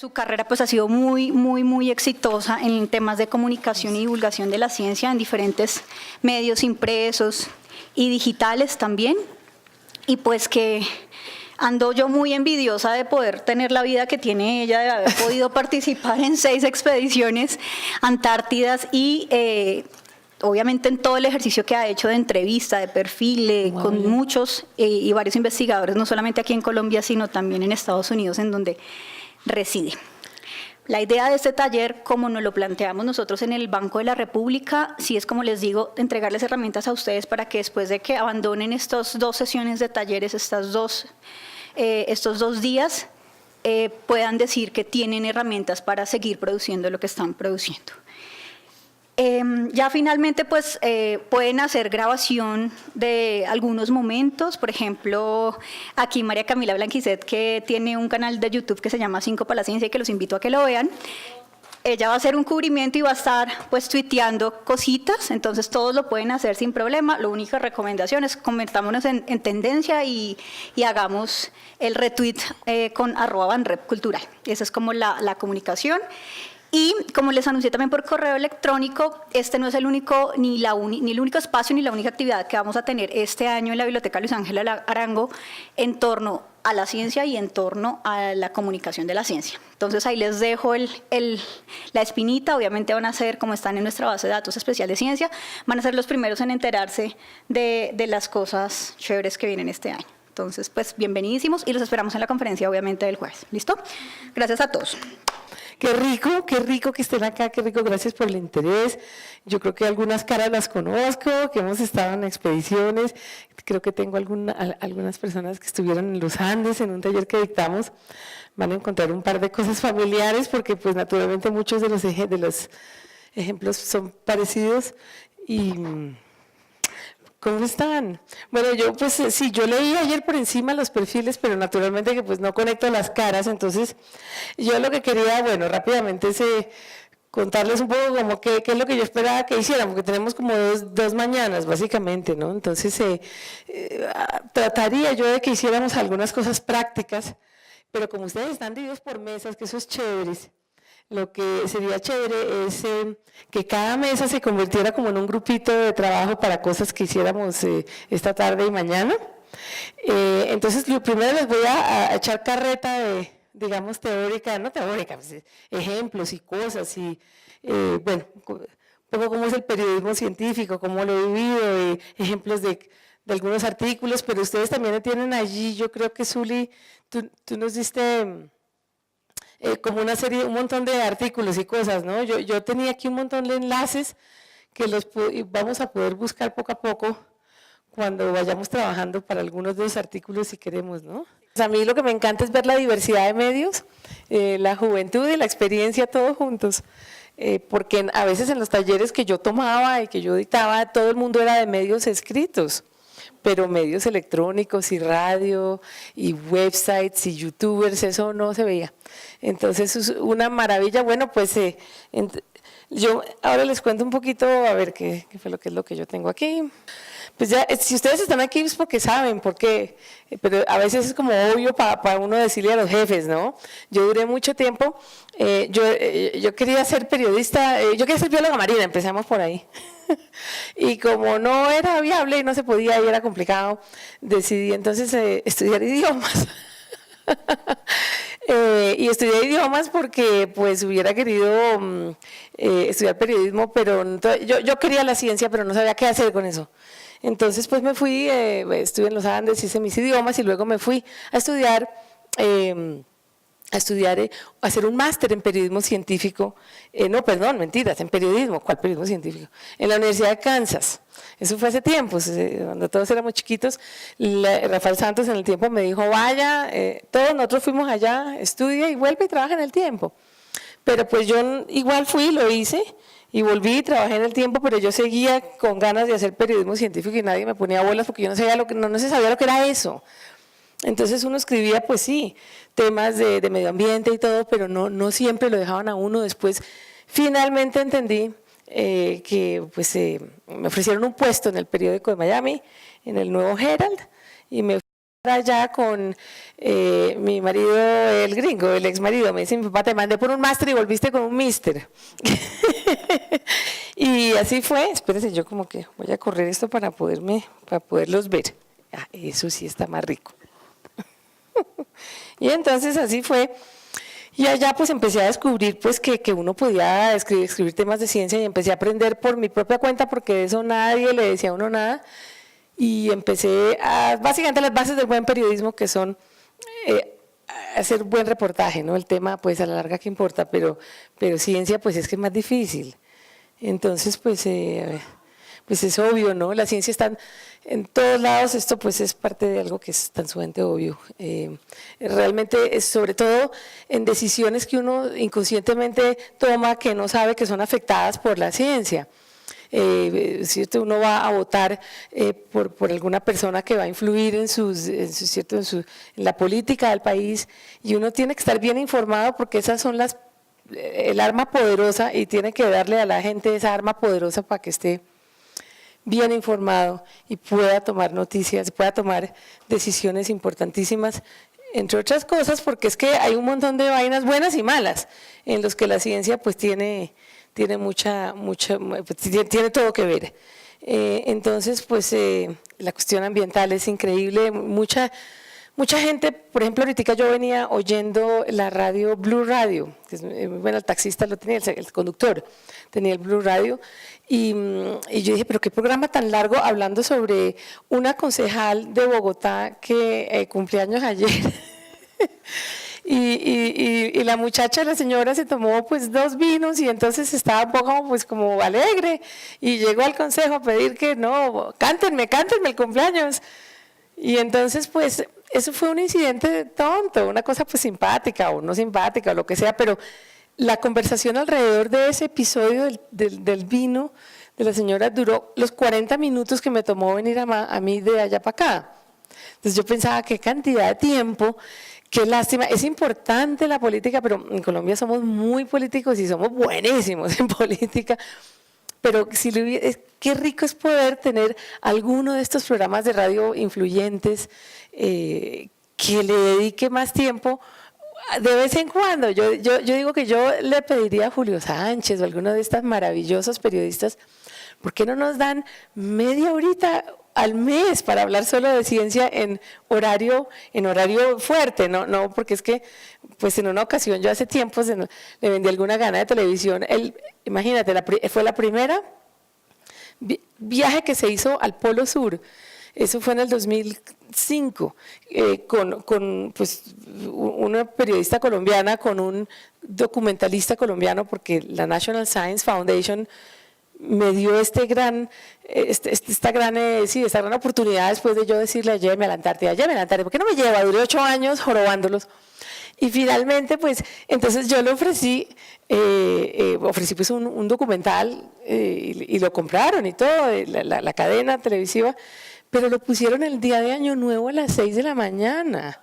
Su carrera pues ha sido muy exitosa en temas de comunicación y divulgación de la ciencia en diferentes medios impresos y digitales también. Y pues que ando yo muy envidiosa de poder tener la vida que tiene ella, de haber podido participar en 6 expediciones antártidas y obviamente en todo el ejercicio que ha hecho de entrevista, de perfil, con muchos y varios investigadores, no solamente aquí en Colombia, sino también en Estados Unidos, en donde reside. La idea de este taller, como nos lo planteamos nosotros en el Banco de la República, sí es, como les digo, entregarles herramientas a ustedes para que después de que abandonen estas 2 sesiones de talleres, estos dos días, puedan decir que tienen herramientas para seguir produciendo lo que están produciendo. Ya finalmente pues pueden hacer grabación de algunos momentos, por ejemplo, aquí María Camila Blanquizet, que tiene un canal de YouTube que se llama 5 para la Ciencia y que los invito a que lo vean. Ella va a hacer un cubrimiento y va a estar pues tuiteando cositas, entonces todos lo pueden hacer sin problema. La única recomendación es comentámonos en tendencia y hagamos el retweet con @banrepcultural. Esa es como la comunicación. Y como les anuncié también por correo electrónico, este no es el único, ni el único espacio ni la única actividad que vamos a tener este año en la Biblioteca Luis Ángel Arango en torno a la ciencia y en torno a la comunicación de la ciencia. Entonces ahí les dejo la espinita. Obviamente van a ser, como están en nuestra base de datos especial de ciencia, van a ser los primeros en enterarse de las cosas chéveres que vienen este año. Entonces, pues bienvenidísimos y los esperamos en la conferencia, obviamente, del jueves. ¿Listo? Gracias a todos. Qué rico que estén acá, qué rico, gracias por el interés. Yo creo que algunas caras las conozco, que hemos estado en expediciones, creo que tengo algunas personas que estuvieron en los Andes en un taller que dictamos, van a encontrar un par de cosas familiares porque pues naturalmente muchos de los ejemplos son parecidos. Y ¿cómo están? Bueno, yo pues sí, yo leí ayer por encima los perfiles, pero naturalmente que pues no conecto las caras, entonces yo lo que quería, bueno, rápidamente es contarles un poco como qué es lo que yo esperaba que hicieran, porque tenemos como dos mañanas básicamente, ¿no? Entonces trataría yo de que hiciéramos algunas cosas prácticas, pero como ustedes están divididos por mesas, que eso es chévere. Lo que sería chévere es que cada mesa se convirtiera como en un grupito de trabajo para cosas que hiciéramos esta tarde y mañana. Entonces, lo primero les voy a echar carreta de, digamos, teórica, no teórica, pues, ejemplos y cosas, y bueno, un poco cómo es el periodismo científico, cómo lo he vivido, ejemplos de algunos artículos, pero ustedes también tienen allí, yo creo que Zuli, tú nos diste como una serie, un montón de artículos y cosas, ¿no? Yo tenía aquí un montón de enlaces que los vamos a poder buscar poco a poco cuando vayamos trabajando para algunos de los artículos si queremos, ¿no? A mí lo que me encanta es ver la diversidad de medios, la juventud y la experiencia todos juntos, porque a veces en los talleres que yo tomaba y que yo dictaba, todo el mundo era de medios escritos, pero medios electrónicos y radio y websites y youtubers, eso no se veía. Entonces es una maravilla. Bueno, pues yo ahora les cuento un poquito, a ver qué es lo que yo tengo aquí. Pues ya, si ustedes están aquí es porque saben, porque, pero a veces es como obvio para uno decirle a los jefes, ¿no? Yo duré mucho tiempo, yo quería ser periodista, yo quería ser bióloga marina, empezamos por ahí. Y como no era viable y no se podía y era complicado, decidí entonces estudiar idiomas. Y estudié idiomas porque pues hubiera querido estudiar periodismo, pero yo quería la ciencia, pero no sabía qué hacer con eso. Entonces pues me fui, estuve en los Andes, hice mis idiomas y luego me fui a estudiar, a hacer un máster en periodismo científico, no, perdón, mentiras, en periodismo, ¿cuál periodismo científico? En la Universidad de Kansas. Eso fue hace tiempo, cuando todos éramos chiquitos. Rafael Santos en el tiempo me dijo, vaya, todos nosotros fuimos allá, estudia y vuelve y trabaja en el tiempo. Pero pues yo igual fui, lo hice y volví y trabajé en el tiempo, pero yo seguía con ganas de hacer periodismo científico y nadie me ponía bolas porque yo no sabía no se sabía lo que era eso. Entonces uno escribía, pues sí, temas de medio ambiente y todo, pero no siempre lo dejaban a uno. Después finalmente entendí que pues, me ofrecieron un puesto en el periódico de Miami, en el Nuevo Herald, y me allá con mi marido, el gringo, el ex marido, me dice mi papá, te mandé por un máster y volviste con un mister. Y así fue. Espérense, yo como que voy a correr esto para poderlos ver. Ah, eso sí está más rico. Y entonces así fue. Y allá pues empecé a descubrir pues que uno podía escribir temas de ciencia y empecé a aprender por mi propia cuenta porque de eso nadie le decía a uno nada. Y empecé básicamente las bases del buen periodismo, que son hacer buen reportaje, ¿no? El tema pues a la larga que importa, pero ciencia pues es que es más difícil. Entonces pues es obvio, ¿no? La ciencia está en todos lados, esto pues es parte de algo que es tan sumamente obvio. Realmente es sobre todo en decisiones que uno inconscientemente toma que no sabe que son afectadas por la ciencia. ¿Cierto? Uno va a votar por alguna persona que va a influir en la política del país y uno tiene que estar bien informado porque esas son el arma poderosa y tiene que darle a la gente esa arma poderosa para que esté bien informado y pueda tomar noticias, pueda tomar decisiones importantísimas, entre otras cosas porque es que hay un montón de vainas buenas y malas en los que la ciencia pues tiene tiene todo que ver. Entonces, pues la cuestión ambiental es increíble. Mucha gente, por ejemplo, ahorita yo venía oyendo la radio Blue Radio, que es, bueno, el taxista lo tenía, el conductor tenía el Blue Radio, y yo dije, pero qué programa tan largo hablando sobre una concejal de Bogotá que cumpleaños ayer. Y la muchacha, la señora, se tomó pues 2 vinos y entonces estaba un poco pues como alegre y llegó al consejo a pedir que no, cántenme el cumpleaños. Y entonces pues eso fue un incidente tonto, una cosa pues simpática o no simpática o lo que sea, pero la conversación alrededor de ese episodio del vino de la señora duró los 40 minutos que me tomó venir a mí de allá para acá. Entonces yo pensaba qué cantidad de tiempo. Qué lástima, es importante la política, pero en Colombia somos muy políticos y somos buenísimos en política, pero qué rico es poder tener alguno de estos programas de radio influyentes que le dedique más tiempo de vez en cuando. Yo digo que yo le pediría a Julio Sánchez o alguno de estos maravillosos periodistas, ¿por qué no nos dan media horita al mes para hablar solo de ciencia en horario fuerte? No, porque es que pues en una ocasión yo hace tiempo le vendí alguna gana de televisión. Imagínate, fue la primera viaje que se hizo al Polo Sur. Eso fue en el 2005, con pues, una periodista colombiana, con un documentalista colombiano, porque la National Science Foundation me dio esta gran oportunidad después de yo decirle, lléveme a la Antártida, ¿por qué no me lleva? Duré 8 años jorobándolos. Y finalmente, pues, entonces yo le ofrecí pues un documental y lo compraron y todo, la cadena televisiva, pero lo pusieron el día de Año Nuevo a las 6 de la mañana.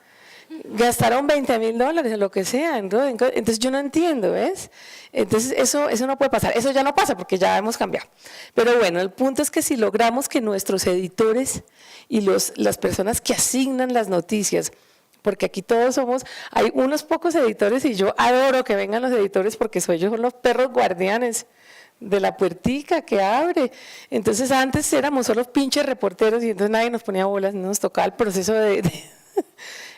Gastaron $20,000 o lo que sea, entonces yo no entiendo, ¿ves? Entonces eso no puede pasar, eso ya no pasa porque ya hemos cambiado. Pero bueno, el punto es que si logramos que nuestros editores y las personas que asignan las noticias, porque aquí todos hay unos pocos editores y yo adoro que vengan los editores porque ellos son los perros guardianes de la puertica que abre. Entonces antes éramos solo pinches reporteros y entonces nadie nos ponía bolas, no nos tocaba el proceso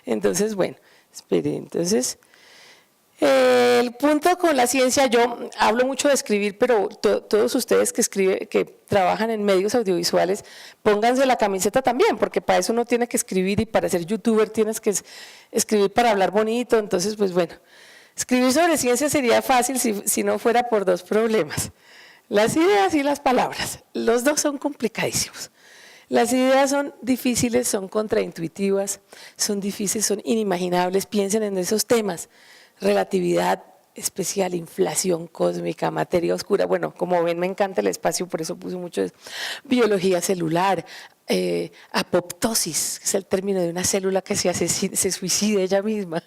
Entonces, bueno, espere, entonces, el punto con la ciencia, yo hablo mucho de escribir, pero todos ustedes que trabajan en medios audiovisuales, pónganse la camiseta también, porque para eso uno tiene que escribir y para ser youtuber tienes que escribir para hablar bonito, entonces, pues bueno, escribir sobre ciencia sería fácil si no fuera por 2 problemas, las ideas y las palabras, los 2 son complicadísimos. Las ideas son difíciles, son contraintuitivas, son difíciles, son inimaginables. Piensen en esos temas: relatividad especial, inflación cósmica, materia oscura. Bueno, como ven, me encanta el espacio, por eso puse mucho de biología celular, apoptosis, que es el término de una célula que se suicida ella misma.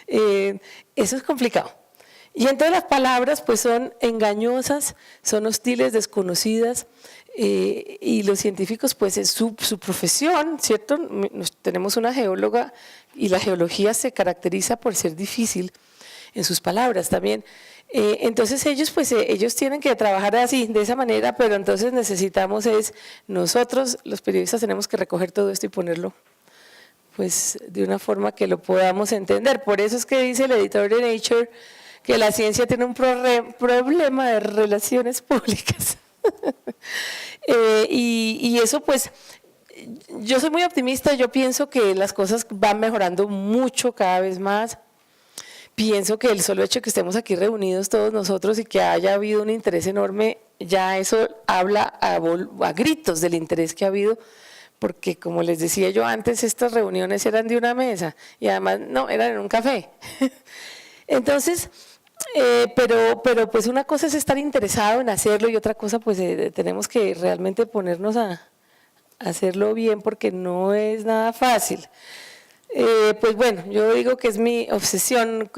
Eso es complicado. Y entonces las palabras pues son engañosas, son hostiles, desconocidas, y los científicos, pues es su profesión, ¿cierto? Tenemos una geóloga y la geología se caracteriza por ser difícil en sus palabras también. Entonces ellos, pues ellos tienen que trabajar así, de esa manera, pero entonces necesitamos nosotros los periodistas tenemos que recoger todo esto y ponerlo pues de una forma que lo podamos entender. Por eso es que dice el editor de Nature que la ciencia tiene un problema de relaciones públicas. Y eso pues, yo soy muy optimista, yo pienso que las cosas van mejorando mucho cada vez más. Pienso que el solo hecho de que estemos aquí reunidos todos nosotros y que haya habido un interés enorme, ya eso habla a gritos del interés que ha habido, porque como les decía yo antes, estas reuniones eran de una mesa y además no, eran en un café. Entonces, pero pues una cosa es estar interesado en hacerlo y otra cosa pues tenemos que realmente ponernos a hacerlo bien porque no es nada fácil. Pues bueno, yo digo que es mi obsesión,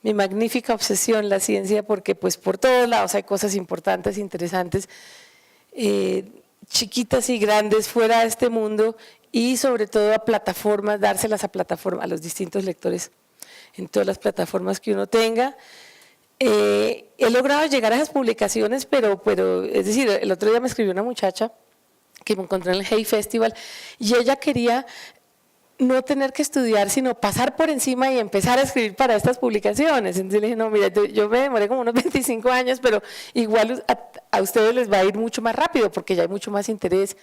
mi magnífica obsesión la ciencia, porque pues por todos lados hay cosas importantes, interesantes, chiquitas y grandes fuera de este mundo y sobre todo a plataformas, dárselas a plataformas, a los distintos lectores en todas las plataformas que uno tenga. He logrado llegar a esas publicaciones, pero es decir, el otro día me escribió una muchacha que me encontré en el Hay Festival y ella quería no tener que estudiar, sino pasar por encima y empezar a escribir para estas publicaciones. Entonces le dije, no, mira, yo me demoré como unos 25 años, pero igual a ustedes les va a ir mucho más rápido porque ya hay mucho más interés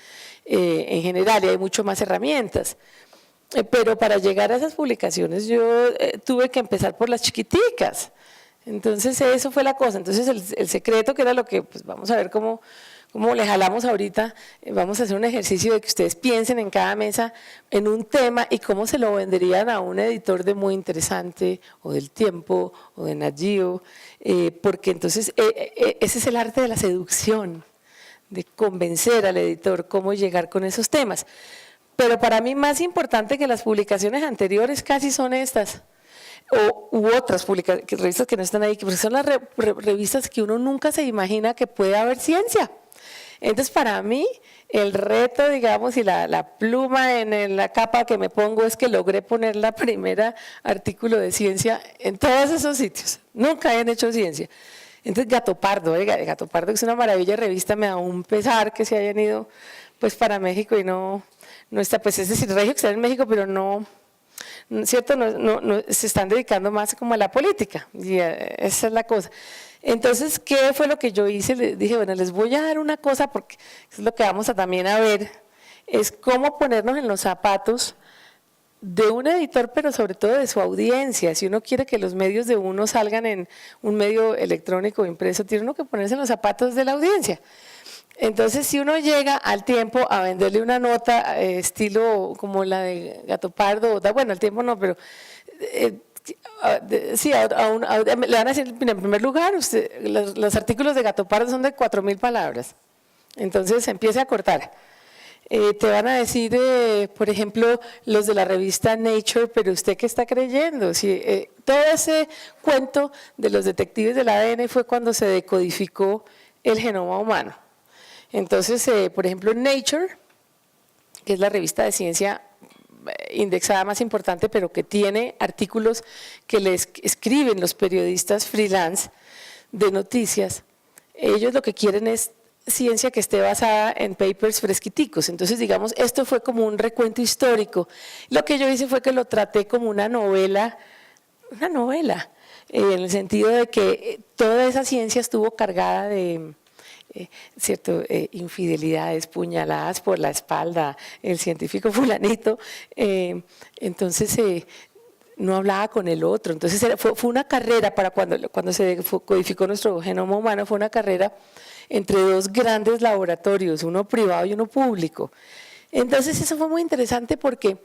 en general y hay mucho más herramientas. Pero para llegar a esas publicaciones yo tuve que empezar por las chiquiticas. Entonces eso fue la cosa. Entonces el secreto, que era lo que, pues vamos a ver cómo le jalamos ahorita, vamos a hacer un ejercicio de que ustedes piensen en cada mesa en un tema y cómo se lo venderían a un editor de Muy Interesante o del Tiempo o de Nat Geo, porque entonces ese es el arte de la seducción, de convencer al editor cómo llegar con esos temas. Pero para mí más importante que las publicaciones anteriores casi son estas, u otras revistas que no están ahí, porque son las revistas que uno nunca se imagina que puede haber ciencia. Entonces, para mí, el reto, digamos, y la pluma en la capa que me pongo es que logré poner la primera artículo de ciencia en todos esos sitios. Nunca habían hecho ciencia. Entonces, Gato Pardo, Gato Pardo es una maravilla de revista, me da un pesar que se hayan ido pues para México y no está, pues es decir, Regio que está en México, pero no, ¿cierto? No, se están dedicando más como a la política, y esa es la cosa. Entonces, ¿qué fue lo que yo hice? Le dije, bueno, les voy a dar una cosa, porque es lo que vamos a también a ver, es cómo ponernos en los zapatos de un editor, pero sobre todo de su audiencia. Si uno quiere que los medios de uno salgan en un medio electrónico o impreso, tiene uno que ponerse en los zapatos de la audiencia. Entonces, si uno llega al Tiempo a venderle una nota estilo como la de Gato Pardo, bueno, al Tiempo no, pero sí, le van a decir, en primer lugar, los artículos de Gato Pardo son de 4.000 palabras, entonces empiece a cortar. Te van a decir, por ejemplo, los de la revista Nature, pero ¿usted qué está creyendo? Si, todo ese cuento de los detectives del ADN fue cuando se decodificó el genoma humano. Entonces, por ejemplo, Nature, que es la revista de ciencia indexada más importante, pero que tiene artículos que les escriben los periodistas freelance de noticias, ellos lo que quieren es ciencia que esté basada en papers fresquiticos. Entonces, digamos, esto fue como un recuento histórico. Lo que yo hice fue que lo traté como una novela, en el sentido de que toda esa ciencia estuvo cargada de infidelidades, puñaladas por la espalda, el científico fulanito, entonces no hablaba con el otro. Entonces fue una carrera para cuando se codificó nuestro genoma humano, fue una carrera entre dos grandes laboratorios, uno privado y uno público. Entonces eso fue muy interesante porque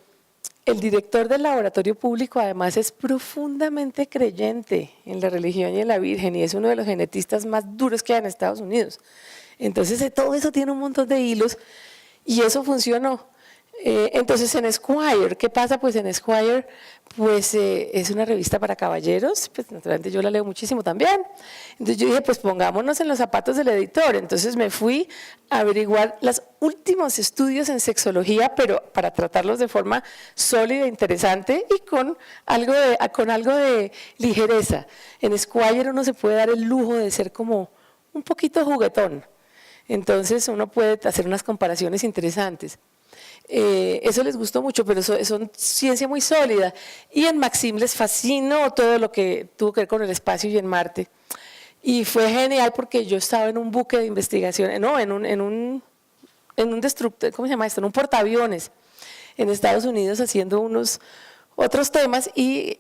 el director del laboratorio público además es profundamente creyente en la religión y en la Virgen y es uno de los genetistas más duros que hay en Estados Unidos. Entonces todo eso tiene un montón de hilos y eso funcionó. Entonces en Esquire, ¿qué pasa? Pues en Esquire pues, es una revista para caballeros, pues naturalmente yo la leo muchísimo también. Entonces yo dije, pues pongámonos en los zapatos del editor. Entonces me fui a averiguar los últimos estudios en sexología, pero para tratarlos de forma sólida, interesante y con algo de ligereza. En Esquire uno se puede dar el lujo de ser como un poquito juguetón. Entonces uno puede hacer unas comparaciones interesantes. Eso les gustó mucho, pero son ciencia muy sólida. Y en Maxim les fascinó todo lo que tuvo que ver con el espacio y en Marte. Y fue genial porque yo estaba en un buque de investigación, no, en un destructor, ¿cómo se llama esto? En un portaaviones en Estados Unidos haciendo unos otros temas y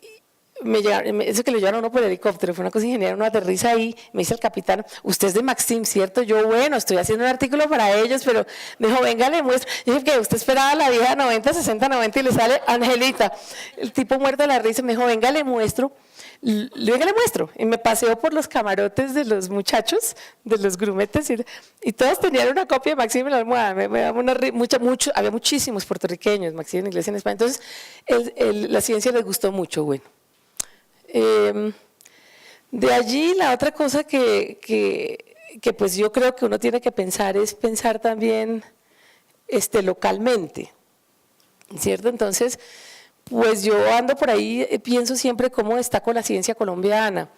eso que lo llevaron a uno por helicóptero, fue una cosa ingeniera, uno aterriza ahí, me dice el capitán, usted es de Maxim, ¿cierto? Yo, bueno, estoy haciendo un artículo para ellos, pero me dijo, venga, le muestro. Yo dije, que usted esperaba la vieja 90, 60, 90 y le sale Angelita. El tipo muerto de la risa, me dijo, venga, le muestro. Venga, le muestro. Y me paseó por los camarotes de los muchachos, de los grumetes, y todos tenían una copia de Maxim en la almohada. Había muchísimos puertorriqueños, Maxim en inglés y en España. Entonces, la ciencia les gustó mucho, bueno. De allí la otra cosa que pues yo creo que uno tiene que pensar es pensar también localmente, ¿cierto? Entonces, pues yo ando por ahí, pienso siempre cómo destaco la ciencia colombiana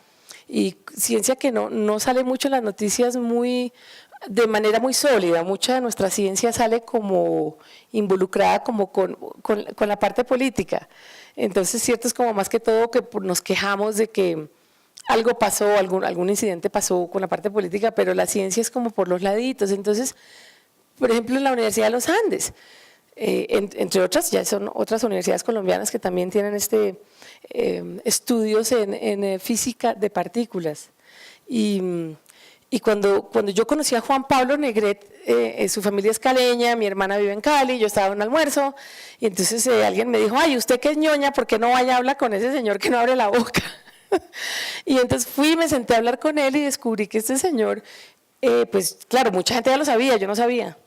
y ciencia que no sale mucho en las noticias de manera muy sólida. Mucha de nuestra ciencia sale como involucrada como con la parte política. Entonces, cierto, es como más que todo que nos quejamos de que algo pasó, algún incidente pasó con la parte política, pero la ciencia es como por los laditos. Entonces, por ejemplo, en la Universidad de los Andes, entre otras, ya son otras universidades colombianas que también tienen estudios en física de partículas. Y cuando yo conocí a Juan Pablo Negret, su familia es caleña, mi hermana vive en Cali, yo estaba en un almuerzo, y entonces alguien me dijo, ay, usted que es ñoña, ¿por qué no vaya a hablar con ese señor que no abre la boca? Y entonces fui, me senté a hablar con él y descubrí que este señor, pues claro, mucha gente ya lo sabía, yo no sabía.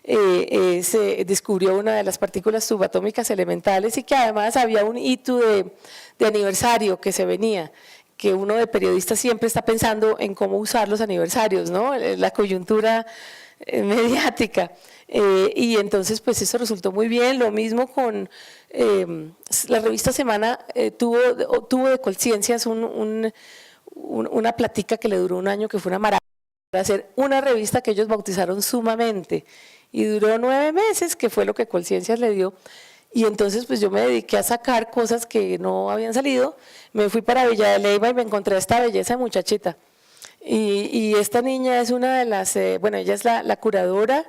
Se descubrió una de las partículas subatómicas elementales y que además había un hito de aniversario que se venía, que uno de periodistas siempre está pensando en cómo usar los aniversarios, ¿no? La coyuntura mediática. Y entonces pues eso resultó muy bien. Lo mismo con la revista Semana, tuvo de Colciencias una plática que le duró un año, que fue una maravilla, para hacer una revista que ellos bautizaron Sumamente, y duró 9 meses, que fue lo que Colciencias le dio. Y entonces pues yo me dediqué a sacar cosas que no habían salido, me fui para Villa de Leyva y me encontré a esta belleza de muchachita. Y esta niña es una de las, bueno, ella es la curadora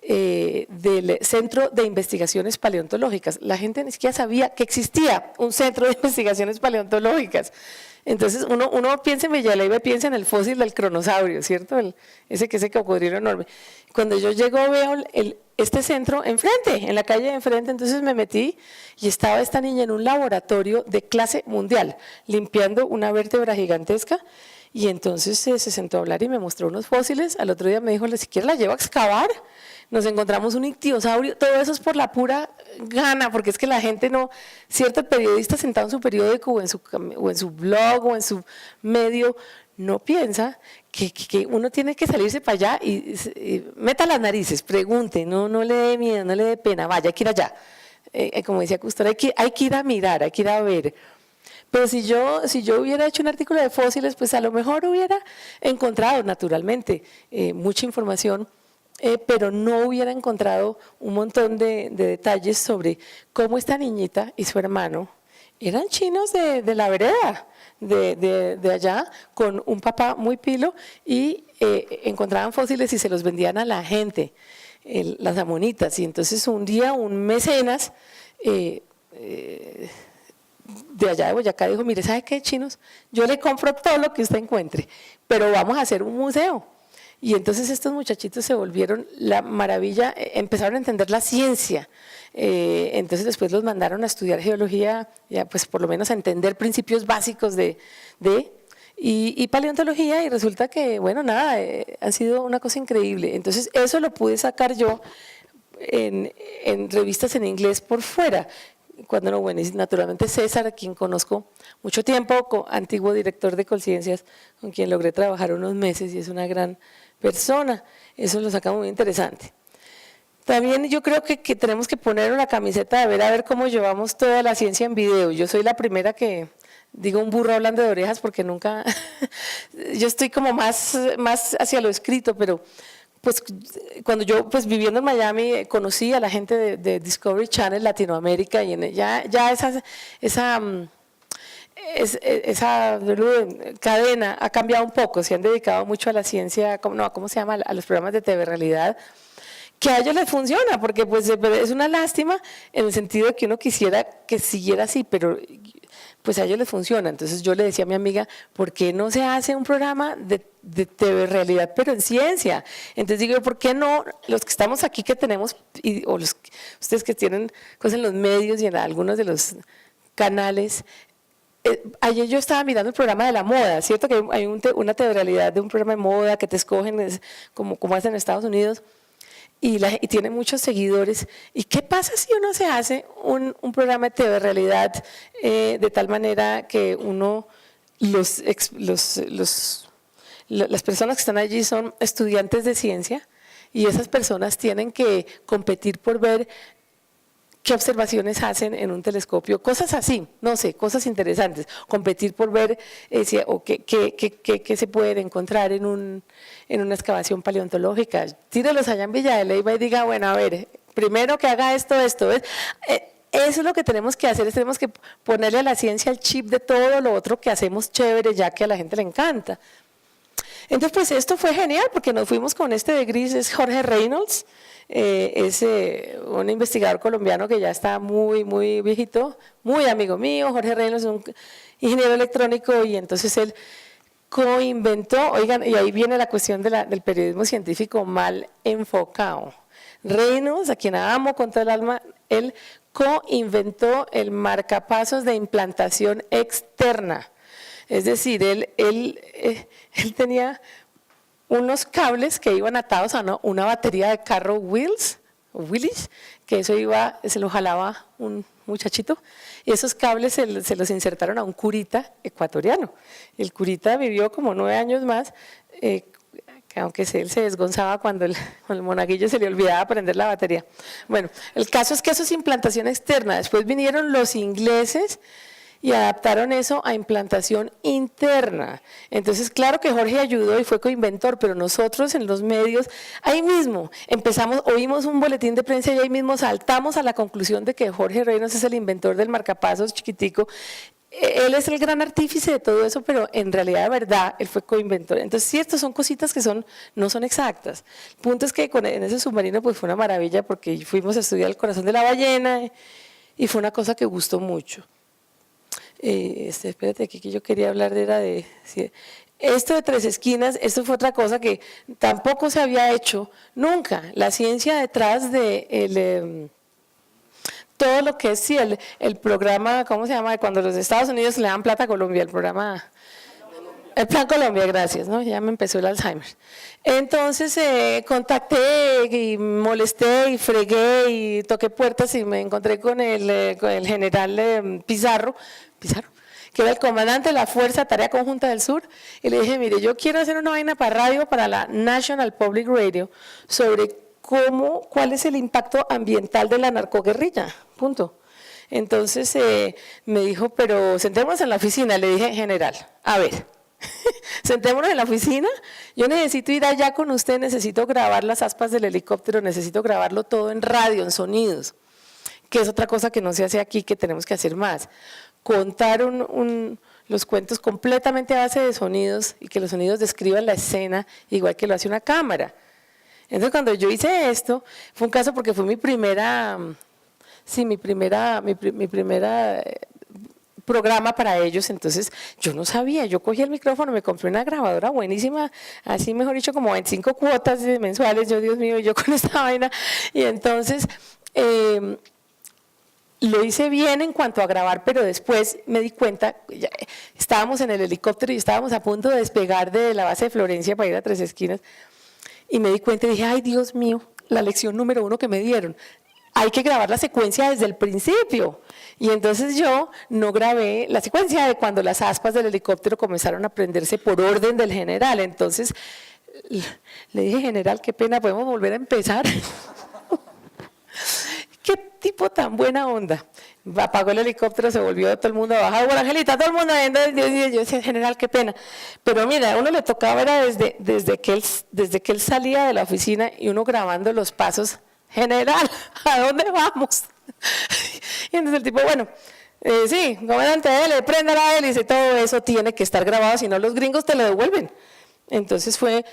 del Centro de Investigaciones Paleontológicas. La gente ni siquiera sabía que existía un centro de investigaciones paleontológicas. Entonces uno piensa en Villa de Leyva y piensa en el fósil del cronosaurio, ¿cierto? Ese cocodrilo enorme. Cuando yo llego veo este centro enfrente, en la calle de enfrente, entonces me metí y estaba esta niña en un laboratorio de clase mundial, limpiando una vértebra gigantesca, y entonces se sentó a hablar y me mostró unos fósiles. Al otro día me dijo, si quieres la llevo a excavar. Nos encontramos un ictiosaurio, todo eso es por la pura gana, porque es que la gente no, cierto periodista sentado en su periódico o en su blog o en su medio, no piensa que uno tiene que salirse para allá y meta las narices, pregunte, no le dé miedo, no le dé pena, vaya, hay que ir allá. Como decía Custódio, hay que ir a mirar, hay que ir a ver. Pero si yo hubiera hecho un artículo de fósiles, pues a lo mejor hubiera encontrado naturalmente mucha información, pero no hubiera encontrado un montón de detalles sobre cómo esta niñita y su hermano eran chinos de la vereda, de allá, con un papá muy pilo, y encontraban fósiles y se los vendían a la gente, las amonitas. Y entonces un día un mecenas de allá de Boyacá dijo, mire, ¿sabe qué, chinos? Yo le compro todo lo que usted encuentre, pero vamos a hacer un museo. Y entonces estos muchachitos se volvieron la maravilla, empezaron a entender la ciencia. Entonces después los mandaron a estudiar geología, ya pues por lo menos a entender principios básicos y paleontología, y resulta que, bueno, nada, ha sido una cosa increíble. Entonces eso lo pude sacar yo en revistas en inglés por fuera. Cuando no, bueno, y naturalmente César, a quien conozco mucho tiempo, antiguo director de Colciencias, con quien logré trabajar unos meses y es una gran persona. Eso lo saca muy interesante. También yo creo que tenemos que poner una camiseta de a ver cómo llevamos toda la ciencia en video. Yo soy la primera que digo un burro hablando de orejas porque nunca, yo estoy como más hacia lo escrito, pero pues cuando yo pues viviendo en Miami conocí a la gente de Discovery Channel Latinoamérica y ya esa cadena ha cambiado un poco, se han dedicado mucho a la ciencia, ¿cómo se llama? A los programas de TV Realidad, que a ellos les funciona, porque pues es una lástima en el sentido de que uno quisiera que siguiera así, pero pues a ellos les funciona. Entonces yo le decía a mi amiga, ¿por qué no se hace un programa de TV Realidad, pero en ciencia? Entonces digo, ¿por qué no los que estamos aquí que tenemos, o ustedes que tienen cosas en los medios y en algunos de los canales? Ayer yo estaba mirando el programa de la moda, ¿cierto? Que hay una TV Realidad de un programa de moda que te escogen, como hacen en Estados Unidos, y tiene muchos seguidores. ¿Y qué pasa si uno se hace un programa de TV Realidad de tal manera que las personas que están allí son estudiantes de ciencia y esas personas tienen que competir por ver qué observaciones hacen en un telescopio, cosas así, no sé, cosas interesantes, competir por ver qué se puede encontrar en una excavación paleontológica. Tírelos allá en Villa de Leyva y diga, bueno, a ver, primero que haga esto, ¿ves? Eso es lo que tenemos que hacer, tenemos que ponerle a la ciencia el chip de todo lo otro que hacemos chévere, ya que a la gente le encanta. Entonces, pues esto fue genial, porque nos fuimos con de gris, es Jorge Reynolds, es un investigador colombiano que ya está muy, muy viejito, muy amigo mío. Jorge Reynolds es un ingeniero electrónico y entonces él coinventó, oigan, y ahí viene la cuestión del periodismo científico mal enfocado. Reynolds, a quien amo con todo el alma, él coinventó el marcapasos de implantación externa. Es decir, él tenía unos cables que iban atados a una batería de carro Willys, que eso se lo jalaba un muchachito, y esos cables se los insertaron a un curita ecuatoriano. El curita vivió como 9 años más, aunque él se desgonzaba cuando el monaguillo se le olvidaba prender la batería. Bueno, el caso es que eso es implantación externa. Después vinieron los ingleses y adaptaron eso a implantación interna. Entonces, claro que Jorge ayudó y fue coinventor, pero nosotros en los medios, ahí mismo oímos un boletín de prensa y ahí mismo saltamos a la conclusión de que Jorge Reynolds es el inventor del marcapasos chiquitico. Él es el gran artífice de todo eso, pero en realidad, de verdad, él fue coinventor. Entonces, sí, estas son cositas que no son exactas. El punto es que en ese submarino pues fue una maravilla porque fuimos a estudiar el corazón de la ballena y fue una cosa que gustó mucho. Espérate, aquí que yo quería hablar esto de Tres Esquinas, esto fue otra cosa que tampoco se había hecho nunca. La ciencia detrás de todo lo que es el programa, ¿cómo se llama? Cuando los Estados Unidos le dan plata a Colombia, el programa, el Plan Colombia, gracias, ¿no? Ya me empezó el Alzheimer. Entonces contacté y molesté y fregué y toqué puertas y me encontré con el general Pizarro, que era el comandante de la Fuerza Tarea Conjunta del Sur, y le dije, mire, yo quiero hacer una vaina para radio, para la National Public Radio, sobre cuál es el impacto ambiental de la narcoguerrilla, punto. Entonces me dijo, pero sentémonos en la oficina. Le dije, general, a ver, sentémonos en la oficina, yo necesito ir allá con usted, necesito grabar las aspas del helicóptero, necesito grabarlo todo en radio, en sonidos, que es otra cosa que no se hace aquí, que tenemos que hacer más. Contar los cuentos completamente a base de sonidos y que los sonidos describan la escena igual que lo hace una cámara. Entonces cuando yo hice esto, fue un caso porque fue mi primera programa para ellos, entonces yo no sabía, yo cogí el micrófono, me compré una grabadora buenísima, así mejor dicho como 25 cuotas mensuales, yo Dios mío, yo con esta vaina, y entonces lo hice bien en cuanto a grabar, pero después me di cuenta, estábamos en el helicóptero y estábamos a punto de despegar de la base de Florencia para ir a Tres Esquinas, y me di cuenta y dije, ay Dios mío, la lección número 1 que me dieron. Hay que grabar la secuencia desde el principio. Y entonces yo no grabé la secuencia de cuando las aspas del helicóptero comenzaron a prenderse por orden del general. Entonces le dije, general, qué pena, ¿podemos volver a empezar? Qué tipo tan buena onda. Apagó el helicóptero, se volvió todo el mundo a bajar. Bueno, Angelita, todo el mundo viendo. Yo decía, general, qué pena. Pero mira, a uno le tocaba era desde que él salía de la oficina y uno grabando los pasos. General, ¿a dónde vamos? Y entonces el tipo, bueno, sí, comandante, prenda la hélice, todo eso tiene que estar grabado, si no los gringos te lo devuelven. Entonces fue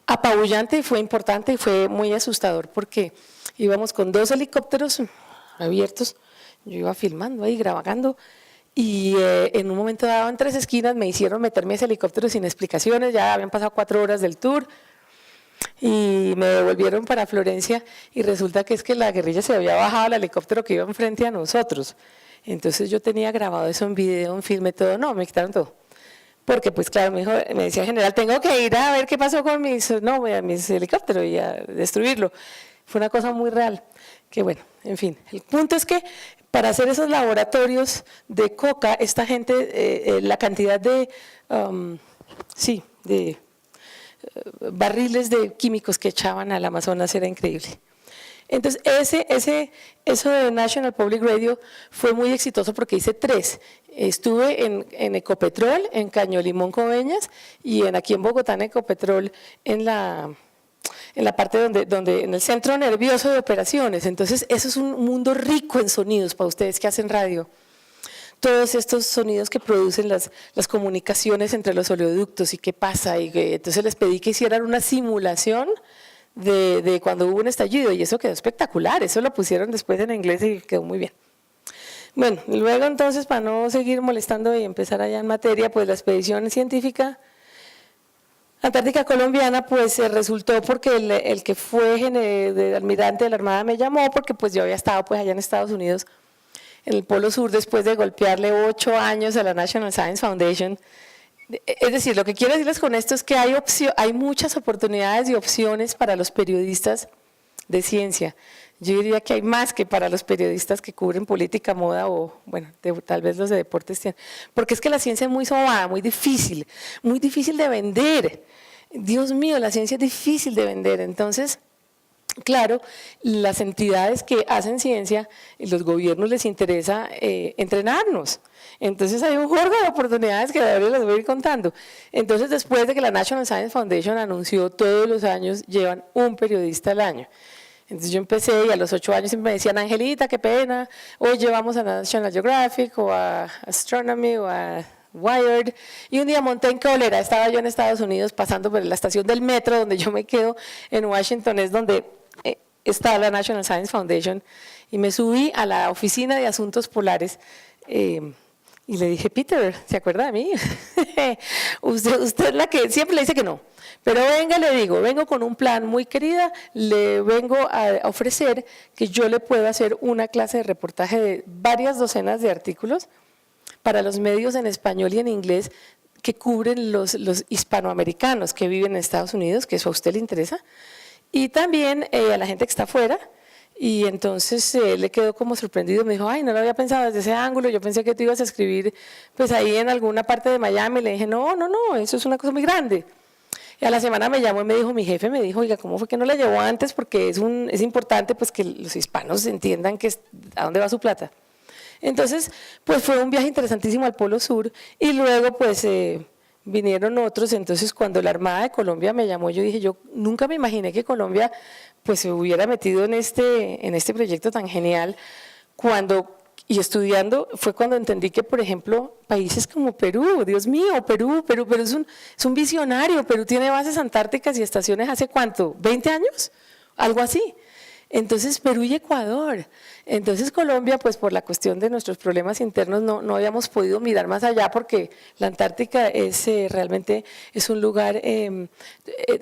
apabullante y fue importante y fue muy asustador porque íbamos con 2 helicópteros abiertos, yo iba filmando ahí, grabando, y en un momento dado en 3 esquinas me hicieron meterme ese helicóptero sin explicaciones, ya habían pasado 4 horas del tour, y me devolvieron para Florencia y resulta que es que la guerrilla se había bajado al helicóptero que iba enfrente a nosotros. Entonces yo tenía grabado eso en video, en filme, todo, no, me quitaron todo. Porque pues claro, me decía general, tengo que ir a ver qué pasó con mis helicópteros y a destruirlo. Fue una cosa muy real, que bueno, en fin. El punto es que para hacer esos laboratorios de coca, esta gente, la cantidad de, barriles de químicos que echaban al Amazonas era increíble. Entonces, eso de National Public Radio fue muy exitoso porque hice 3. Estuve en Ecopetrol, en Caño Limón Coveñas, y aquí en Bogotá en Ecopetrol, en la parte donde en el centro nervioso de operaciones. Entonces, eso es un mundo rico en sonidos para ustedes que hacen radio. Todos estos sonidos que producen las comunicaciones entre los oleoductos y qué pasa. Entonces les pedí que hicieran una simulación de cuando hubo un estallido y eso quedó espectacular. Eso lo pusieron después en inglés y quedó muy bien. Bueno, luego entonces, para no seguir molestando y empezar allá en materia, pues la expedición científica Antártica colombiana, pues resultó porque el que fue de almirante de la Armada me llamó porque pues yo había estado pues allá en Estados Unidos en el Polo Sur después de golpearle 8 años a la National Science Foundation. Es decir, lo que quiero decirles con esto es que hay muchas oportunidades y opciones para los periodistas de ciencia. Yo diría que hay más que para los periodistas que cubren política, moda o, bueno, tal vez los de deportes tienen. Porque es que la ciencia es muy sobada, muy difícil de vender. Dios mío, la ciencia es difícil de vender. Entonces, claro, las entidades que hacen ciencia, los gobiernos les interesa entrenarnos. Entonces hay un juego de oportunidades que ahora les voy a ir contando. Entonces, después de que la National Science Foundation anunció todos los años, llevan un periodista al año. Entonces yo empecé y a los 8 años siempre me decían, Angelita, qué pena, hoy llevamos a National Geographic o a Astronomy o a Wired. Y un día monté en Colera, estaba yo en Estados Unidos pasando por la estación del metro donde yo me quedo en Washington, es donde está la National Science Foundation, y me subí a la oficina de asuntos polares y le dije, Peter, ¿se acuerda de mí? usted es la que siempre le dice que no. Pero venga, le digo, vengo con un plan, muy querida, le vengo a ofrecer que yo le puedo hacer una clase de reportaje de varias docenas de artículos para los medios en español y en inglés que cubren los hispanoamericanos que viven en Estados Unidos, que eso a usted le interesa, y también a la gente que está afuera. Y entonces le quedó como sorprendido, me dijo, ay, no lo había pensado desde ese ángulo, yo pensé que tú ibas a escribir pues ahí en alguna parte de Miami. Le dije, no, eso es una cosa muy grande. Y a la semana me llamó y me dijo, mi jefe me dijo, oiga, ¿cómo fue que no la llevó antes? Porque es importante pues que los hispanos entiendan a dónde va su plata. Entonces, pues fue un viaje interesantísimo al Polo Sur y luego pues vinieron otros. Entonces cuando la Armada de Colombia me llamó, yo dije, yo nunca me imaginé que Colombia pues se hubiera metido en este proyecto tan genial. Y estudiando fue cuando entendí que, por ejemplo, países como Perú, Dios mío, Perú es un visionario. Perú tiene bases antárticas y estaciones hace ¿cuánto? ¿20 años? Algo así. Entonces, Perú y Ecuador. Entonces, Colombia, pues por la cuestión de nuestros problemas internos, no habíamos podido mirar más allá porque la Antártica realmente es un lugar,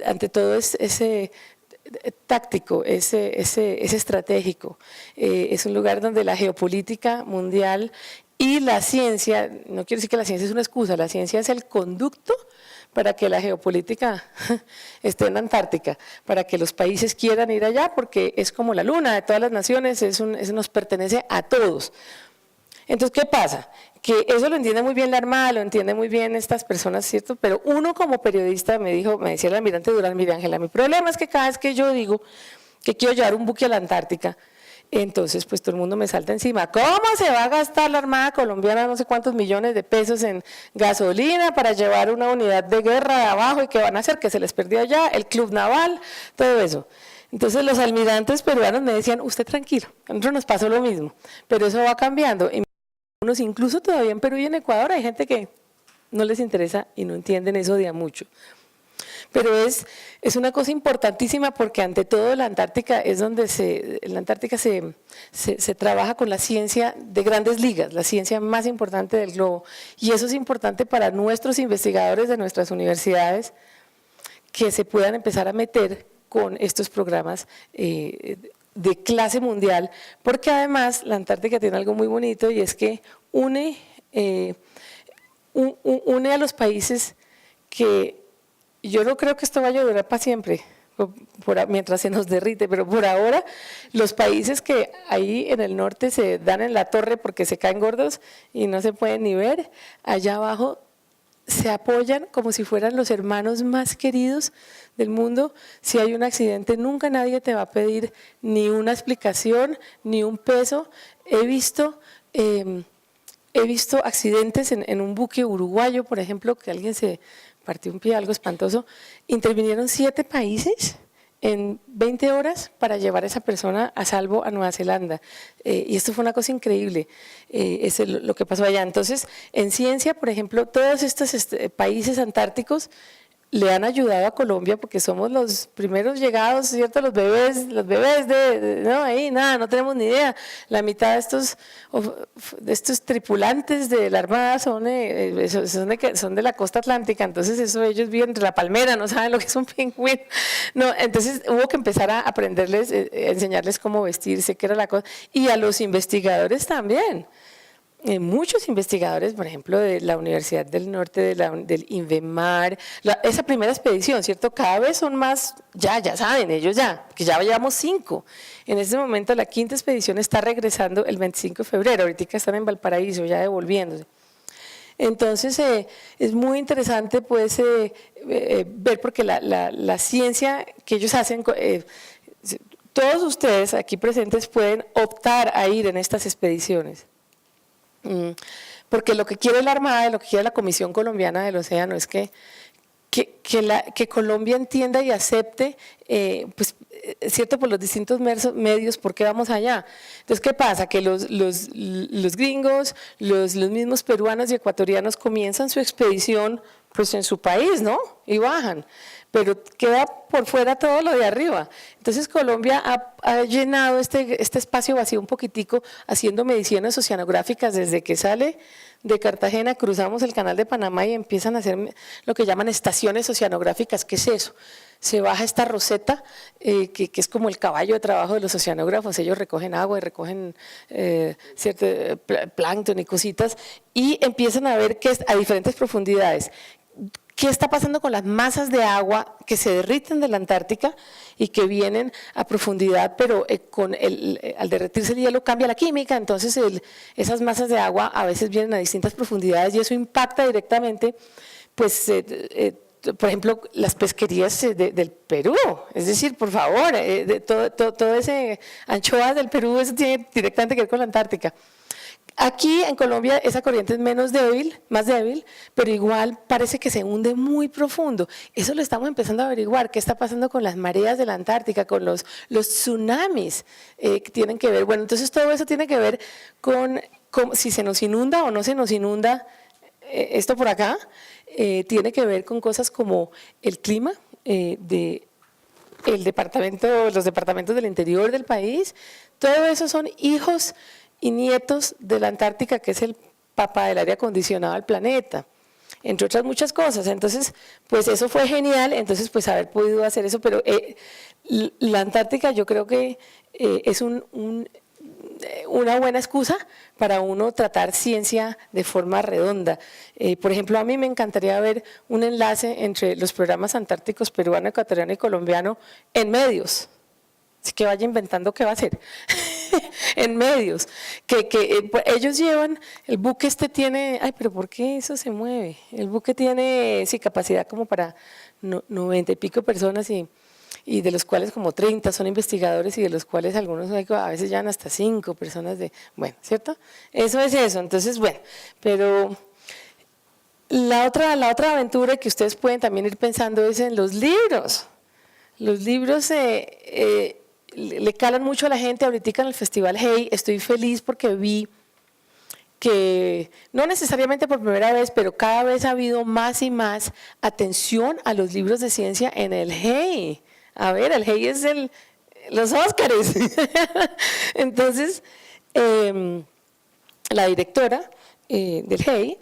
ante todo, ese táctico, es estratégico, es un lugar donde la geopolítica mundial Y la ciencia, no quiero decir que la ciencia es una excusa, la ciencia es el conducto para que la geopolítica esté en la Antártica, para que los países quieran ir allá, porque es como la luna de todas las naciones, eso nos pertenece a todos. Entonces, ¿qué pasa? Que eso lo entiende muy bien la Armada, lo entiende muy bien estas personas, ¿cierto? Pero uno como periodista me decía el almirante Durán: mire, Ángela, mi problema es que cada vez que yo digo que quiero llevar un buque a la Antártica, entonces pues todo el mundo me salta encima. ¿Cómo se va a gastar la Armada colombiana no sé cuántos millones de pesos en gasolina para llevar una unidad de guerra de abajo? ¿Y qué van a hacer? Que se les perdió allá, el club naval, todo eso. Entonces los almirantes peruanos me decían: usted tranquilo, a nosotros nos pasó lo mismo, pero eso va cambiando. Y incluso todavía en Perú y en Ecuador hay gente que no les interesa y no entienden eso de a mucho. Pero es una cosa importantísima, porque ante todo la Antártica es donde se trabaja con la ciencia de grandes ligas, la ciencia más importante del globo, y eso es importante para nuestros investigadores de nuestras universidades, que se puedan empezar a meter con estos programas de clase mundial, porque además la Antártica tiene algo muy bonito, y es que une a los países que yo no creo que esto vaya a durar para siempre, mientras se nos derrite, pero por ahora los países que ahí en el norte se dan en la torre porque se caen gordos y no se pueden ni ver, allá abajo se apoyan como si fueran los hermanos más queridos del mundo. Si hay un accidente, nunca nadie te va a pedir ni una explicación, ni un peso. He visto accidentes en un buque uruguayo, por ejemplo, que alguien se partió un pie, algo espantoso. Intervinieron 7 países en 20 horas para llevar a esa persona a salvo a Nueva Zelanda. Y esto fue una cosa increíble, es lo que pasó allá. Entonces, en ciencia, por ejemplo, todos estos países antárticos le han ayudado a Colombia, porque somos los primeros llegados, ¿cierto? Los bebés no, ahí nada, no tenemos ni idea. La mitad de estos tripulantes de la Armada son de la costa atlántica, entonces ellos viven entre la palmera, no saben lo que es un pingüino. No, entonces hubo que empezar a aprenderles, enseñarles cómo vestirse, qué era la cosa, y a los investigadores también. Muchos investigadores, por ejemplo, de la Universidad del Norte, del INVEMAR, esa primera expedición, ¿cierto? Cada vez son más, ya saben ellos que ya llevamos 5. En este momento la 5ª expedición está regresando el 25 de febrero, ahorita están en Valparaíso, ya devolviéndose. Entonces es muy interesante pues ver, porque la ciencia que ellos hacen, todos ustedes aquí presentes pueden optar a ir en estas expediciones. Porque lo que quiere la Armada y lo que quiere la Comisión Colombiana del Océano es que Colombia entienda y acepte, pues, cierto, por los distintos medios, por qué vamos allá. Entonces, ¿qué pasa? Que los gringos, los mismos peruanos y ecuatorianos comienzan su expedición pues en su país, ¿no? Y bajan, pero queda por fuera todo lo de arriba. Entonces Colombia ha llenado este espacio vacío un poquitico haciendo mediciones oceanográficas desde que sale de Cartagena, cruzamos el canal de Panamá y empiezan a hacer lo que llaman estaciones oceanográficas. ¿Qué es eso? Se baja esta roseta, que es como el caballo de trabajo de los oceanógrafos. Ellos recogen agua y recogen cierto plancton y cositas, y empiezan a ver a diferentes profundidades qué está pasando con las masas de agua que se derriten de la Antártica y que vienen a profundidad, pero al derretirse el hielo cambia la química, entonces esas masas de agua a veces vienen a distintas profundidades y eso impacta directamente, pues, por ejemplo, las pesquerías del Perú. Es decir, por favor, todo ese anchoas del Perú, eso tiene directamente que ver con la Antártica. Aquí en Colombia esa corriente es más débil, pero igual parece que se hunde muy profundo. Eso lo estamos empezando a averiguar, qué está pasando con las mareas de la Antártica, con los tsunamis que tienen que ver. Bueno, entonces todo eso tiene que ver con si se nos inunda o no se nos inunda esto por acá. Tiene que ver con cosas como el clima los departamentos del interior del país. Todo eso son hijos y nietos de la Antártica, que es el papá del aire acondicionado del planeta, entre otras muchas cosas. Entonces, pues eso fue genial, entonces pues haber podido hacer eso, pero la Antártica yo creo que es una buena excusa para uno tratar ciencia de forma redonda. Por ejemplo, a mí me encantaría ver un enlace entre los programas antárticos peruano, ecuatoriano y colombiano en medios. Así que vaya inventando qué va a hacer. En medios. Ellos llevan, el buque tiene, ay, pero ¿por qué eso se mueve? El buque tiene, sí, capacidad como para 90 y pico personas y de los cuales como 30 son investigadores y de los cuales algunos a veces llevan hasta 5 personas bueno, ¿cierto? Eso es eso, entonces, bueno, pero la otra aventura que ustedes pueden también ir pensando es en los libros. Los libros le calan mucho a la gente. Ahorita en el Festival Hey estoy feliz porque vi que, no necesariamente por primera vez, pero cada vez ha habido más y más atención a los libros de ciencia en el Hey. A ver, el Hey es los Óscares. Entonces, la directora del Hey,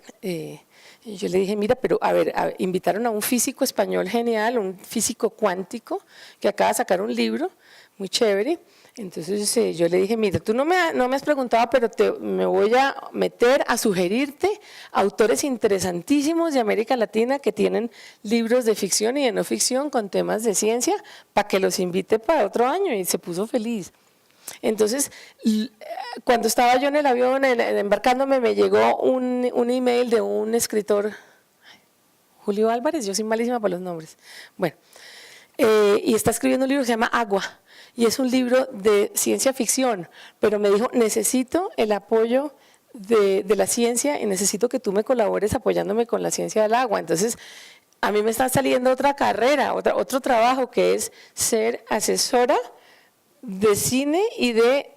yo le dije, mira, pero a ver, invitaron a un físico español genial, un físico cuántico, que acaba de sacar un libro muy chévere. Entonces yo le dije, mira, tú no me has preguntado, pero me voy a meter a sugerirte autores interesantísimos de América Latina que tienen libros de ficción y de no ficción con temas de ciencia para que los invite para otro año, y se puso feliz. Entonces, cuando estaba yo en el avión embarcándome, me llegó un email de un escritor, Julio Álvarez, yo soy malísima para los nombres, bueno, y está escribiendo un libro que se llama Agua, y es un libro de ciencia ficción, pero me dijo, necesito el apoyo de la ciencia y necesito que tú me colabores apoyándome con la ciencia del agua. Entonces, a mí me está saliendo otra carrera, otro trabajo, que es ser asesora de cine y de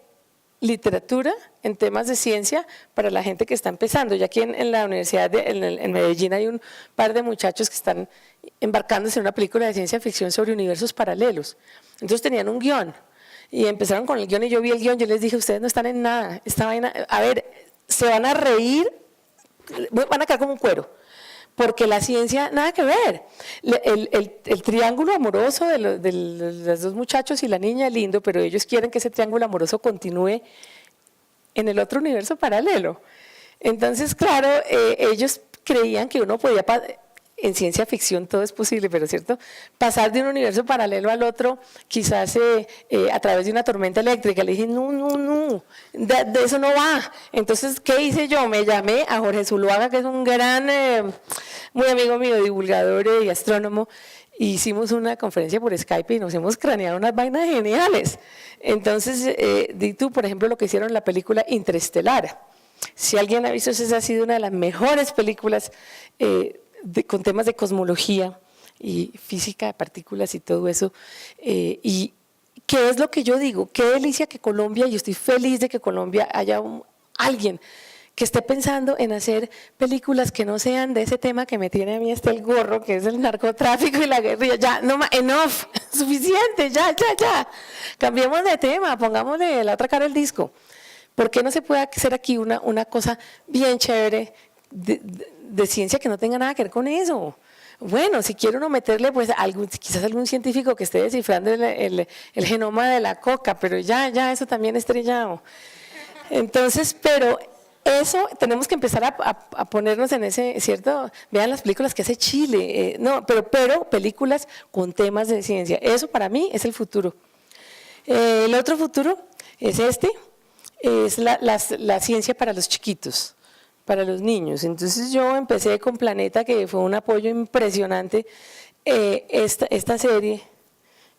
literatura en temas de ciencia para la gente que está empezando. Ya aquí en la universidad en Medellín hay un par de muchachos que están embarcándose en una película de ciencia ficción sobre universos paralelos. Entonces tenían un guión y empezaron con el guión y yo vi el guión, yo les dije, ustedes no están en nada, esta vaina, a ver, se van a reír, van a quedar como un cuero. Porque la ciencia, nada que ver. El triángulo amoroso de los dos muchachos y la niña, lindo, pero ellos quieren que ese triángulo amoroso continúe en el otro universo paralelo. Entonces, claro, ellos creían que uno podía, en ciencia ficción todo es posible, pero ¿cierto? Pasar de un universo paralelo al otro, quizás a través de una tormenta eléctrica. Le dije, no, de eso no va. Entonces, ¿qué hice yo? Me llamé a Jorge Zuluaga, que es un gran, muy amigo mío, divulgador y astrónomo, y hicimos una conferencia por Skype y nos hemos craneado unas vainas geniales. Entonces, di tú, por ejemplo, lo que hicieron en la película Interestelar. Si alguien ha visto, esa ha sido una de las mejores películas con temas de cosmología y física de partículas y todo eso. ¿Y qué es lo que yo digo? Qué delicia que Colombia, y yo estoy feliz de que Colombia haya alguien que esté pensando en hacer películas que no sean de ese tema que me tiene a mí el gorro, que es el narcotráfico y la guerrilla. Ya, no más, enough, suficiente, ya. Cambiemos de tema, pongámosle la otra cara al disco. ¿Por qué no se puede hacer aquí una cosa bien chévere de ciencia que no tenga nada que ver con eso? Bueno, si quiere uno meterle, pues quizás algún científico que esté descifrando el genoma de la coca, pero ya, eso también estrellado. Entonces, pero eso tenemos que empezar a ponernos en ese, ¿cierto? Vean las películas que hace Chile, no, pero películas con temas de ciencia. Eso para mí es el futuro. El otro futuro es es la ciencia para los chiquitos, para los niños. Entonces yo empecé con Planeta, que fue un apoyo impresionante, esta serie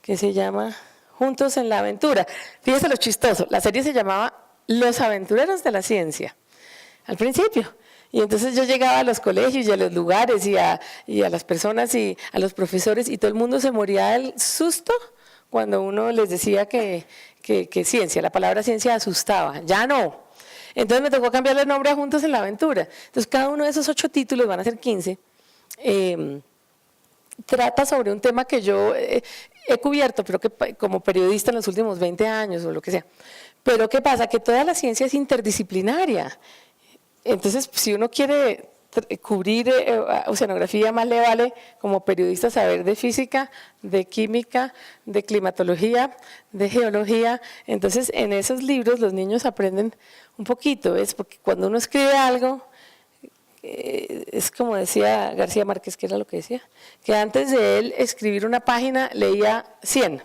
que se llama Juntos en la Aventura. Fíjense lo chistoso, la serie se llamaba Los Aventureros de la Ciencia, al principio. Y entonces yo llegaba a los colegios y a los lugares y a las personas y a los profesores y todo el mundo se moría del susto cuando uno les decía que ciencia, la palabra ciencia asustaba. Ya no. Entonces me tocó cambiarle el nombre a Juntos en la Aventura. Entonces cada uno de esos 8 títulos, van a ser 15, trata sobre un tema que yo he cubierto, pero que como periodista en los últimos 20 años o lo que sea. Pero ¿qué pasa? Que toda la ciencia es interdisciplinaria. Entonces, si uno quiere cubrir oceanografía, más le vale como periodista saber de física, de química, de climatología, de geología. Entonces, en esos libros los niños aprenden un poquito, ¿ves? Porque cuando uno escribe algo, es como decía García Márquez, que era lo que decía, que antes de él escribir una página leía 100.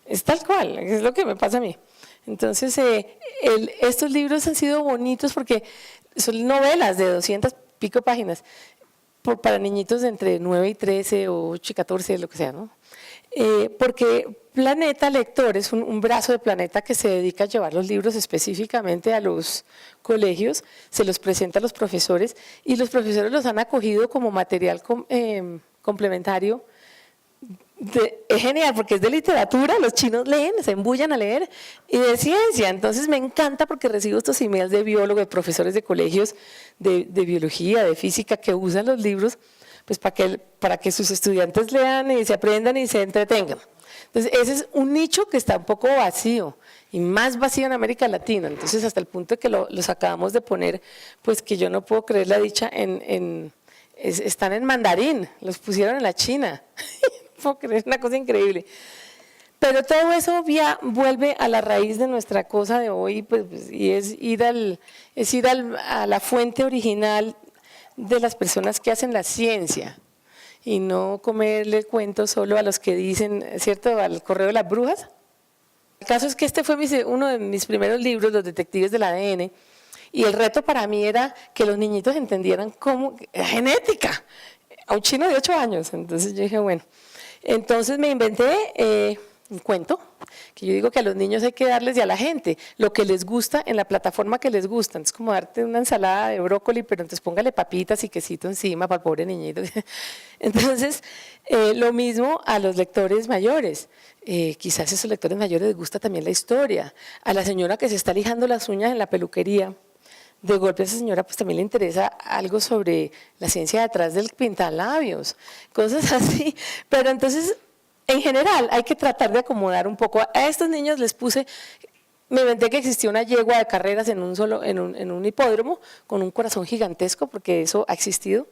Es tal cual, es lo que me pasa a mí. Entonces, estos libros han sido bonitos porque son novelas de 200 pico páginas para niñitos de entre 9 y 13 o 8 y 14, lo que sea, ¿no? Porque Planeta Lector es un brazo de Planeta que se dedica a llevar los libros específicamente a los colegios, se los presenta a los profesores y los profesores los han acogido como material complementario. Es genial porque es de literatura, los chinos leen, se embullan a leer, y de ciencia. Entonces me encanta porque recibo estos emails de biólogos, de profesores de colegios de biología, de física, que usan los libros pues para que sus estudiantes lean y se aprendan y se entretengan. Entonces ese es un nicho que está un poco vacío, y más vacío en América Latina. Entonces hasta el punto de que los acabamos de poner, pues que yo no puedo creer la dicha, están en mandarín, los pusieron en la China. Es una cosa increíble. Pero todo eso vuelve a la raíz de nuestra cosa de hoy, pues, y es ir a la fuente original de las personas que hacen la ciencia y no comerle el cuento solo a los que dicen, ¿cierto?, al correo de las brujas. El caso es que este fue uno de mis primeros libros, Los detectives del ADN, y el reto para mí era que los niñitos entendieran cómo genética a un chino de 8 años. Entonces yo dije, bueno. Entonces me inventé un cuento, que yo digo que a los niños hay que darles y a la gente lo que les gusta en la plataforma que les gusta. Es como darte una ensalada de brócoli, pero entonces póngale papitas y quesito encima para el pobre niñito. Entonces, lo mismo a los lectores mayores. Quizás a esos lectores mayores les gusta también la historia. A la señora que se está lijando las uñas en la peluquería, de golpe a esa señora pues también le interesa algo sobre la ciencia detrás del pintalabios, cosas así. Pero entonces, en general, hay que tratar de acomodar un poco. A estos niños les me inventé que existía una yegua de carreras en un hipódromo con un corazón gigantesco, porque eso ha existido,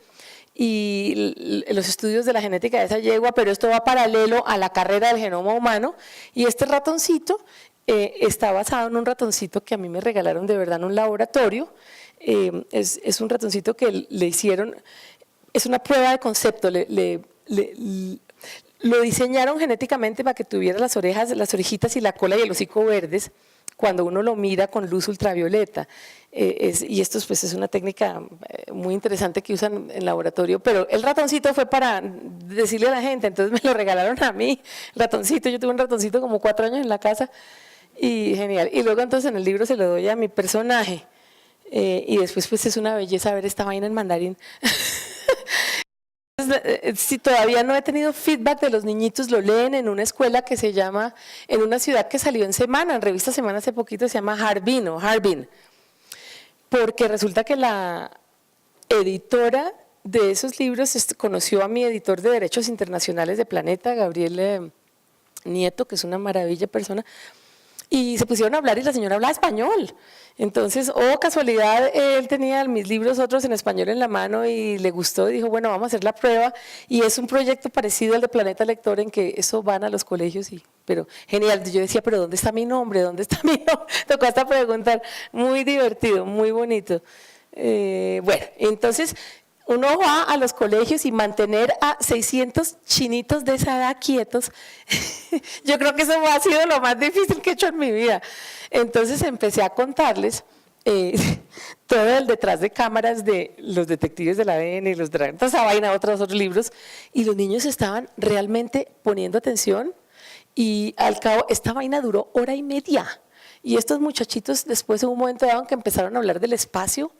y los estudios de la genética de esa yegua, pero esto va paralelo a la carrera del genoma humano, y este ratoncito está basado en un ratoncito que a mí me regalaron de verdad en un laboratorio. Es un ratoncito que le hicieron, es una prueba de concepto, lo diseñaron genéticamente para que tuviera las orejitas y la cola y el hocico verdes cuando uno lo mira con luz ultravioleta. Y esto pues, es una técnica muy interesante que usan en laboratorio, pero el ratoncito fue para decirle a la gente, entonces me lo regalaron a mí, el ratoncito. Yo tuve un ratoncito como 4 años en la casa, y genial. Y luego entonces en el libro se lo doy a mi personaje, y después pues es una belleza ver esta vaina en mandarín. Si todavía no he tenido feedback de los niñitos, lo leen en una escuela que se llama, en una ciudad que salió en revista Semana hace poquito, se llama Harbin, porque resulta que la editora de esos libros conoció a mi editor de Derechos Internacionales de Planeta, Gabriel Nieto, que es una maravilla persona, y se pusieron a hablar y la señora hablaba español. Entonces, casualidad, él tenía mis libros otros en español en la mano y le gustó y dijo, bueno, vamos a hacer la prueba. Y es un proyecto parecido al de Planeta Lector, en que eso van a los colegios, pero genial. Yo decía, pero ¿dónde está mi nombre? ¿Dónde está mi nombre? Tocó hasta preguntar. Muy divertido, muy bonito. Bueno, entonces uno va a los colegios y mantener a 600 chinitos de esa edad quietos, yo creo que eso ha sido lo más difícil que he hecho en mi vida. Entonces empecé a contarles todo el detrás de cámaras de Los detectives del ADN y toda esa vaina, otros libros, y los niños estaban realmente poniendo atención, y al cabo esta vaina duró 1 hora y media, y estos muchachitos después en un momento dado que empezaron a hablar del espacio,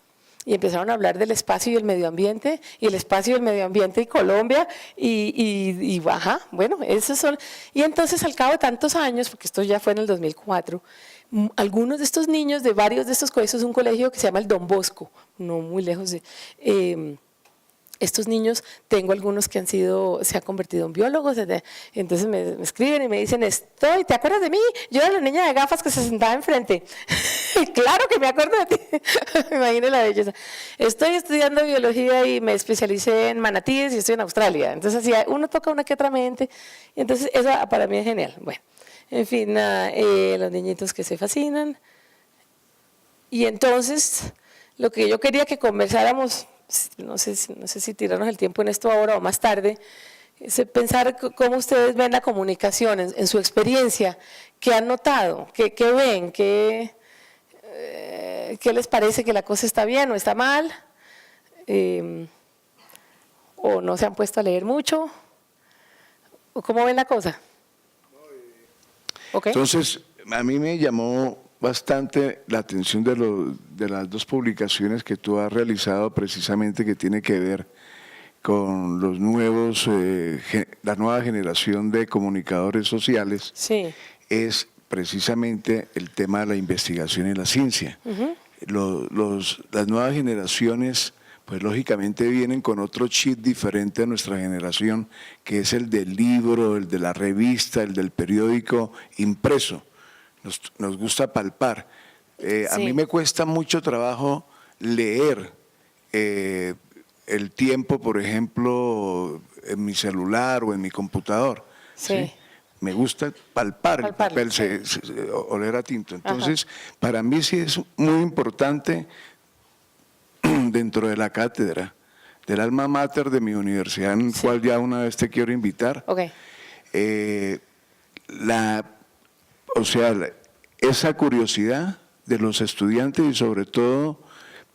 y empezaron a hablar del espacio y el medio ambiente, y el espacio y el medio ambiente y Colombia, y bueno, esos son. Y entonces al cabo de tantos años, porque esto ya fue en el 2004, algunos de estos niños de varios de estos colegios, es un colegio que se llama el Don Bosco, no muy lejos de... estos niños, tengo algunos que se han convertido en biólogos, entonces me escriben y me dicen, ¿te acuerdas de mí? Yo era la niña de gafas que se sentaba enfrente. Claro que me acuerdo de ti. Imagínate la belleza. Estoy estudiando biología y me especialicé en manatíes y estoy en Australia. Entonces, así uno toca una que otra mente. Y entonces, eso para mí es genial. Bueno, en fin, los niñitos que se fascinan. Y entonces, lo que yo quería que conversáramos, no sé si tirarnos el tiempo en esto ahora o más tarde, es pensar cómo ustedes ven la comunicación en su experiencia, qué han notado, qué ven, qué les parece que la cosa está bien o está mal, o no se han puesto a leer mucho, o cómo ven la cosa. ¿Okay? Entonces, a mí me llamó bastante la atención de las dos publicaciones que tú has realizado precisamente, que tiene que ver con los nuevos, la nueva generación de comunicadores sociales. Sí. Es precisamente el tema de la investigación y la ciencia. Las nuevas generaciones, pues lógicamente vienen con otro chip diferente a nuestra generación, que es el del libro, el de la revista, el del periódico impreso. Nos gusta palpar. Sí. A mí me cuesta mucho trabajo leer el tiempo, por ejemplo, en mi celular o en mi computador. Sí. ¿Sí? Me gusta palpar el papel, oler a tinto. Entonces, para mí sí es muy importante dentro de la cátedra, del alma mater de mi universidad, en el cual ya una vez te quiero invitar. Okay. Esa curiosidad de los estudiantes y sobre todo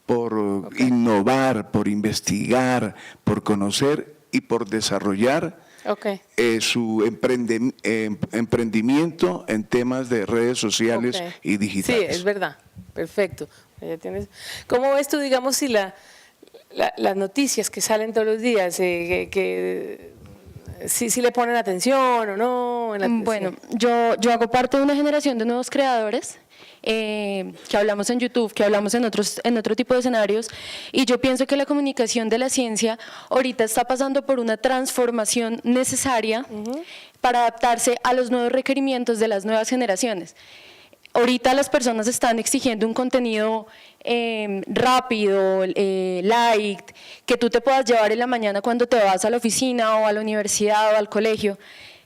por innovar, por investigar, por conocer y por desarrollar su emprendimiento en temas de redes sociales y digitales. Sí, es verdad. Perfecto. Ya tienes. ¿Cómo ves tú, digamos, si las noticias que salen todos los días, si le ponen atención o no? Bueno, yo hago parte de una generación de nuevos creadores que hablamos en YouTube, que hablamos en otro tipo de escenarios, y yo pienso que la comunicación de la ciencia ahorita está pasando por una transformación necesaria para adaptarse a los nuevos requerimientos de las nuevas generaciones. Ahorita las personas están exigiendo un contenido rápido, light, que tú te puedas llevar en la mañana cuando te vas a la oficina o a la universidad o al colegio.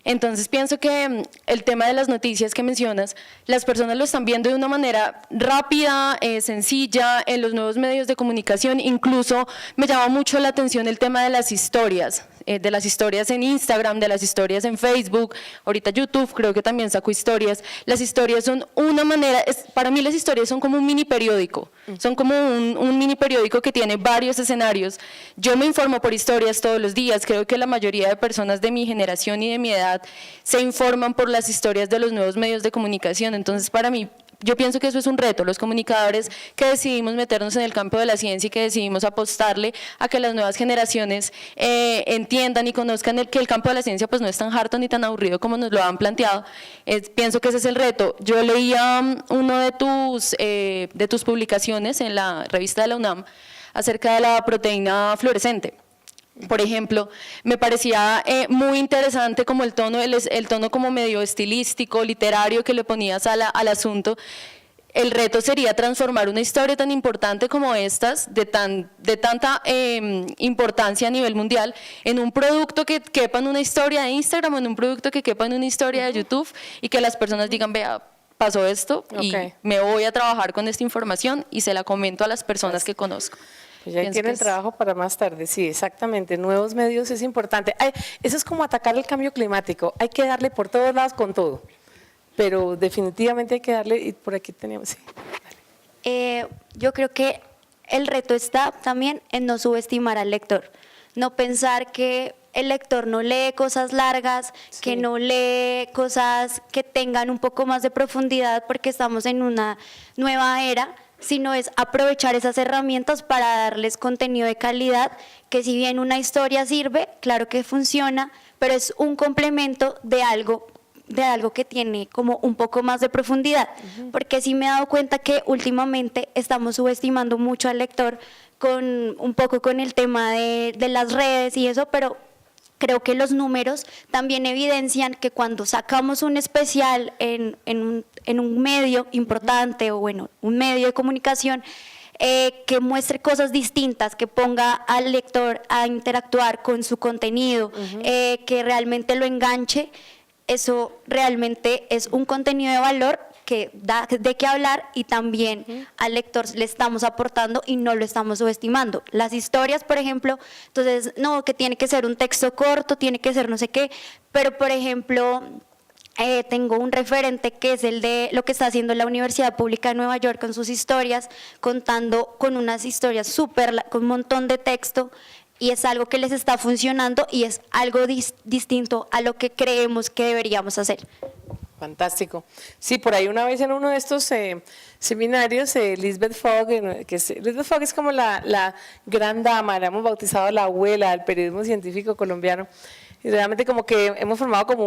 Entonces pienso que el tema de las noticias que mencionas, las personas lo están viendo de una manera rápida, sencilla, en los nuevos medios de comunicación. Incluso me llama mucho la atención el tema de las historias en Instagram, de las historias en Facebook, ahorita YouTube creo que también saco historias. Las historias son una manera, para mí las historias son como un mini periódico, son como un mini periódico que tiene varios escenarios. Yo me informo por historias todos los días, creo que la mayoría de personas de mi generación y de mi edad se informan por las historias de los nuevos medios de comunicación. Entonces para mí, yo pienso que eso es un reto, los comunicadores que decidimos meternos en el campo de la ciencia y que decidimos apostarle a que las nuevas generaciones entiendan y conozcan que el campo de la ciencia pues no es tan harto ni tan aburrido como nos lo han planteado. Pienso que ese es el reto. Yo leía uno de tus publicaciones en la revista de la UNAM acerca de la proteína fluorescente. Por ejemplo, me parecía muy interesante como el tono como medio estilístico, literario que le ponías al asunto. El reto sería transformar una historia tan importante como estas, de tanta importancia a nivel mundial, en un producto que quepa en una historia de Instagram o en un producto que quepa en una historia de YouTube y que las personas digan, vea, pasó esto y me voy a trabajar con esta información y se la comento a las personas que conozco. Pues ya tienen trabajo para más tarde, sí, exactamente. Nuevos medios es importante. Eso es como atacar el cambio climático. Hay que darle por todos lados con todo, pero definitivamente hay que darle, y por aquí teníamos, sí. Yo creo que el reto está también en no subestimar al lector, no pensar que el lector no lee cosas largas, que no lee cosas que tengan un poco más de profundidad porque estamos en una nueva era, sino es aprovechar esas herramientas para darles contenido de calidad, que si bien una historia sirve, claro que funciona, pero es un complemento de algo que tiene como un poco más de profundidad, porque sí me he dado cuenta que últimamente estamos subestimando mucho al lector un poco con el tema de las redes y eso, pero creo que los números también evidencian que cuando sacamos un especial en un medio importante o bueno, un medio de comunicación, que muestre cosas distintas, que ponga al lector a interactuar con su contenido, que realmente lo enganche, eso realmente es un contenido de valor que da de qué hablar y también al lector le estamos aportando y no lo estamos subestimando. Las historias, por ejemplo, entonces, no, que tiene que ser un texto corto, tiene que ser no sé qué, pero por ejemplo, tengo un referente que es el de lo que está haciendo la Universidad Pública de Nueva York con sus historias, contando con unas historias con un montón de texto, y es algo que les está funcionando y es algo distinto a lo que creemos que deberíamos hacer. Fantástico. Sí, por ahí una vez en uno de estos seminarios, Lisbeth Fogg, Lisbeth Fogg es como la gran dama, la hemos bautizado la abuela del periodismo científico colombiano, y realmente como que hemos formado como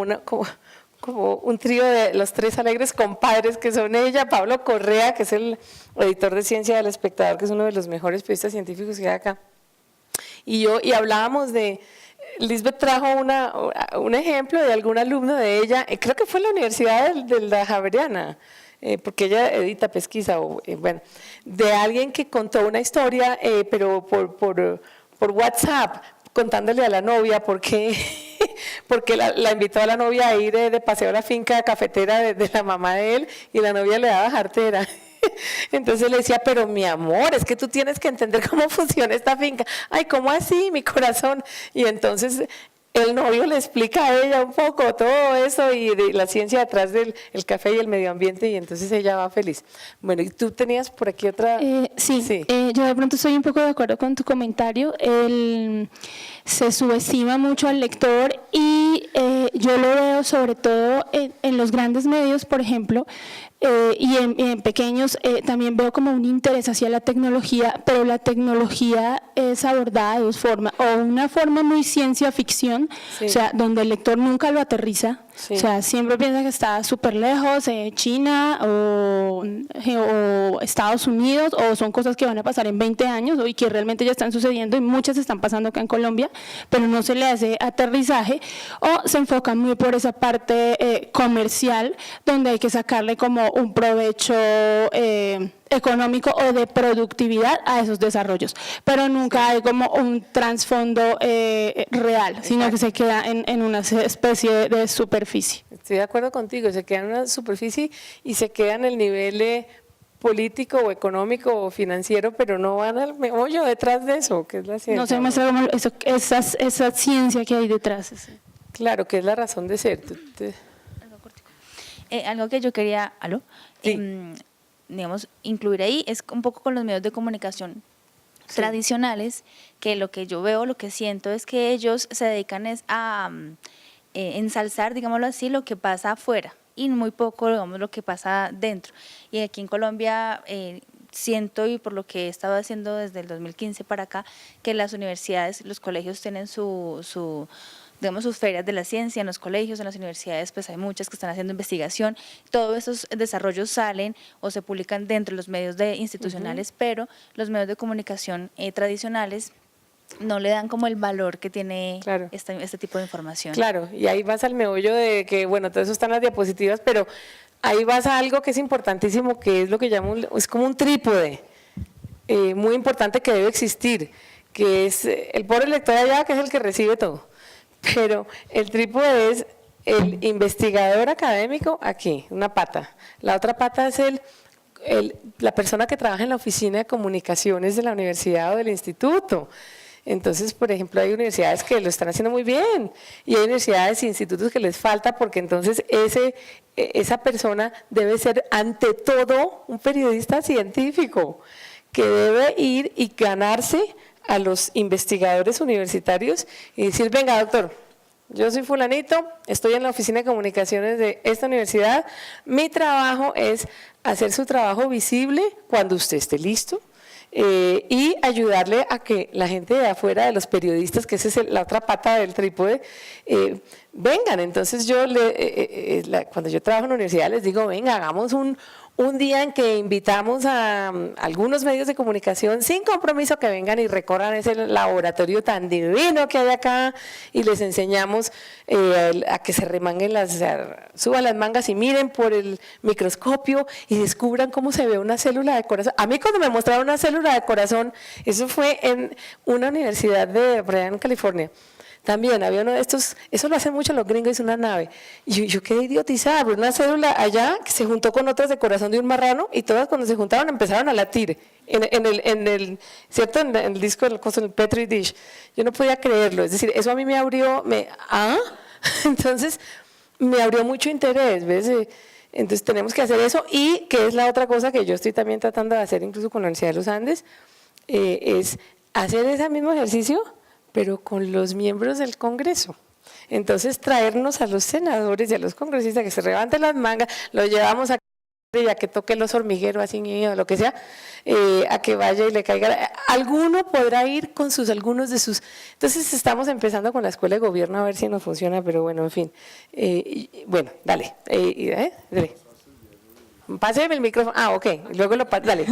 un trío de los tres alegres compadres que son ella, Pablo Correa, que es el editor de Ciencia del Espectador, que es uno de los mejores periodistas científicos que hay acá, y yo, y hablábamos de, Lisbeth trajo un ejemplo de algún alumno de ella, creo que fue en la Universidad de la Javeriana, porque ella edita pesquisa, bueno, de alguien que contó una historia, pero por WhatsApp, contándole a la novia porque la invitó a la novia a ir de paseo a la finca cafetera de la mamá de él, y la novia le daba jartera. Entonces le decía, pero mi amor, es que tú tienes que entender cómo funciona esta finca. Ay, ¿cómo así, mi corazón? Y entonces el novio le explica a ella un poco todo eso y de la ciencia detrás del café y el medio ambiente, y entonces ella va feliz. Bueno, ¿y tú tenías por aquí otra? Sí. Yo de pronto estoy un poco de acuerdo con tu comentario. Se subestima mucho al lector y yo lo veo sobre todo en los grandes medios, por ejemplo, y en pequeños también veo como un interés hacia la tecnología, pero la tecnología es abordada de dos formas, o una forma muy ciencia ficción, sí, o sea, donde el lector nunca lo aterriza, sí, o sea, siempre piensa que está súper lejos, China o Estados Unidos, o son cosas que van a pasar en 20 años y que realmente ya están sucediendo, y muchas están pasando acá en Colombia, pero no se le hace aterrizaje, o se enfocan muy por esa parte comercial, donde hay que sacarle como un provecho económico o de productividad a esos desarrollos, pero nunca hay como un trasfondo real, sino que se queda en una especie de superficie. Estoy de acuerdo contigo, se queda en una superficie y se queda en el nivel político o económico o financiero, pero no van al meollo detrás de eso, que es la ciencia. No se muestra como esa ciencia que hay detrás. Claro, que es la razón de ser. Algo que yo quería, Sí. digamos, incluir ahí es un poco con los medios de comunicación tradicionales, que lo que yo veo, lo que siento es que ellos se dedican a ensalzar, digámoslo así, lo que pasa afuera y muy poco, digamos, lo que pasa dentro. Y aquí en Colombia siento, y por lo que he estado haciendo desde el 2015 para acá, que las universidades, los colegios tienen digamos, sus ferias de la ciencia. En los colegios, en las universidades, pues hay muchas que están haciendo investigación. Todos esos desarrollos salen o se publican dentro de los medios institucionales, pero los medios de comunicación tradicionales no le dan como el valor que tiene Claro. este tipo de información. Claro, y ahí vas al meollo de que, bueno, todo eso está en las diapositivas, pero ahí vas a algo que es importantísimo, que es lo que llamo, es como un trípode muy importante que debe existir, que es el pobre lector allá, que es el que recibe todo, pero el trípode es el investigador académico aquí, una pata, la otra pata es la persona que trabaja en la oficina de comunicaciones de la universidad o del instituto. Entonces, por ejemplo, hay universidades que lo están haciendo muy bien y hay universidades e institutos que les falta, porque entonces esa persona debe ser ante todo un periodista científico que debe ir y ganarse a los investigadores universitarios y decir, venga doctor, yo soy fulanito, estoy en la oficina de comunicaciones de esta universidad, mi trabajo es hacer su trabajo visible cuando usted esté listo, y ayudarle a que la gente de afuera, de los periodistas, que esa es la otra pata del trípode, vengan. Entonces yo, cuando yo trabajo en la universidad, les digo, venga, hagamos un día en que invitamos a algunos medios de comunicación sin compromiso que vengan y recorran ese laboratorio tan divino que hay acá y les enseñamos a que se remanguen suban las mangas y miren por el microscopio y descubran cómo se ve una célula de corazón. A mí cuando me mostraron una célula de corazón, eso fue en una universidad de allá en California. También había uno de estos, eso lo hacen mucho los gringos, es una nave. Y yo quedé idiotizada, pero una célula allá que se juntó con otras de corazón de un marrano y todas cuando se juntaron empezaron a latir en el disco, en el Petri dish. Yo no podía creerlo, es decir, eso a mí me abrió, entonces me abrió mucho interés, ¿ves? Entonces tenemos que hacer eso y que es la otra cosa que yo estoy también tratando de hacer incluso con la Universidad de los Andes, es hacer ese mismo ejercicio pero con los miembros del Congreso. Entonces, traernos a los senadores y a los congresistas que se levanten las mangas, los llevamos a que toque los hormigueros, así, o lo que sea, a que vaya y le caiga. Alguno podrá ir con algunos de sus. Entonces, estamos empezando con la Escuela de Gobierno a ver si nos funciona, pero bueno, en fin. Bueno, dale. Dale. Páseme el micrófono. Ok, luego dale.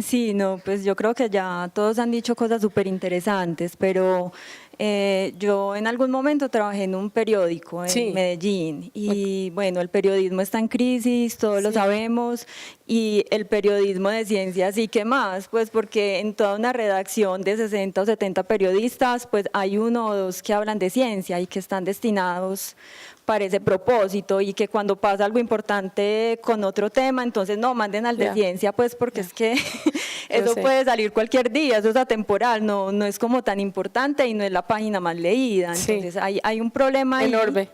Sí, no, pues yo creo que ya todos han dicho cosas súper interesantes, pero yo en algún momento trabajé en un periódico en Medellín y bueno, el periodismo está en crisis, todos lo sabemos, y el periodismo de ciencia sí que más, pues porque en toda una redacción de 60 o 70 periodistas, pues hay 1 o 2 que hablan de ciencia y que están destinados para ese propósito y que cuando pasa algo importante con otro tema, entonces no, manden al de ciencia, pues porque es que eso puede salir cualquier día, eso es atemporal, no es como tan importante y no es la página más leída, entonces hay un problema enorme. Ahí,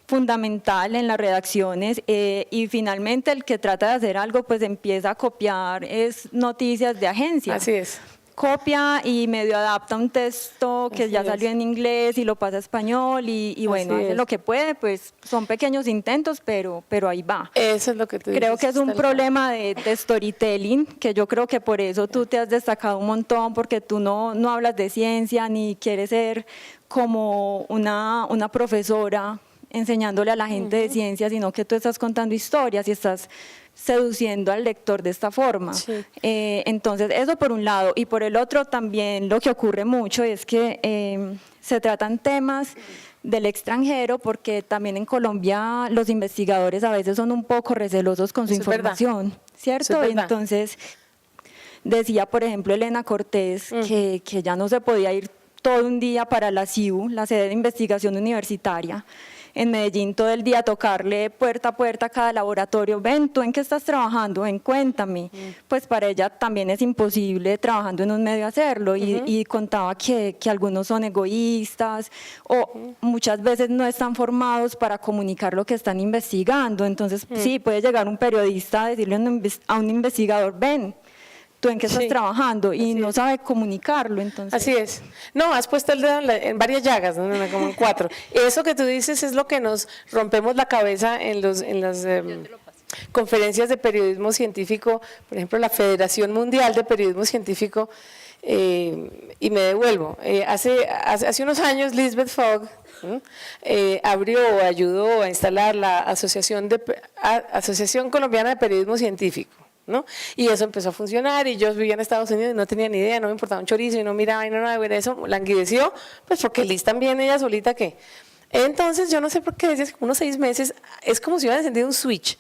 fundamental en las redacciones y finalmente el que trata de hacer algo pues empieza a copiar noticias de agencias. Así es. Copia y medio adapta un texto que ya salió en inglés y lo pasa a español y bueno, hace lo que puede, pues son pequeños intentos, pero ahí va. Eso es lo que tú dices. Creo que es un problema de storytelling, que yo creo que por eso tú te has destacado un montón, porque tú no hablas de ciencia ni quieres ser como una profesora enseñándole a la gente de ciencia, sino que tú estás contando historias y estás seduciendo al lector de esta forma. Entonces, eso por un lado. Y por el otro también lo que ocurre mucho es que se tratan temas del extranjero, porque también en Colombia los investigadores a veces son un poco recelosos con su información, ¿cierto? Entonces, decía, por ejemplo, Elena Cortés, que ya no se podía ir todo un día para la CIU, la sede de investigación universitaria, en Medellín todo el día tocarle puerta a puerta a cada laboratorio, ven, ¿tú en qué estás trabajando? Ven, cuéntame. Pues para ella también es imposible trabajando en un medio hacerlo y contaba que algunos son egoístas o muchas veces no están formados para comunicar lo que están investigando, entonces sí, puede llegar un periodista a decirle a un investigador, ven, ¿tú en qué estás trabajando? Y no sabe comunicarlo, entonces. Así es. No, has puesto el dedo en varias llagas, ¿no? Como en 4. Eso que tú dices es lo que nos rompemos la cabeza en las conferencias de periodismo científico, por ejemplo, la Federación Mundial de Periodismo Científico, y me devuelvo. Hace unos años, Lisbeth Fogg ayudó a instalar la Asociación Colombiana de Periodismo Científico, ¿no? Y eso empezó a funcionar y yo vivía en Estados Unidos y no tenía ni idea, no me importaba un chorizo y no miraba y no nada, bueno, eso languideció, pues porque Liz también, ella solita que. Entonces yo no sé por qué desde hace unos 6 meses es como si hubiera encendido un switch.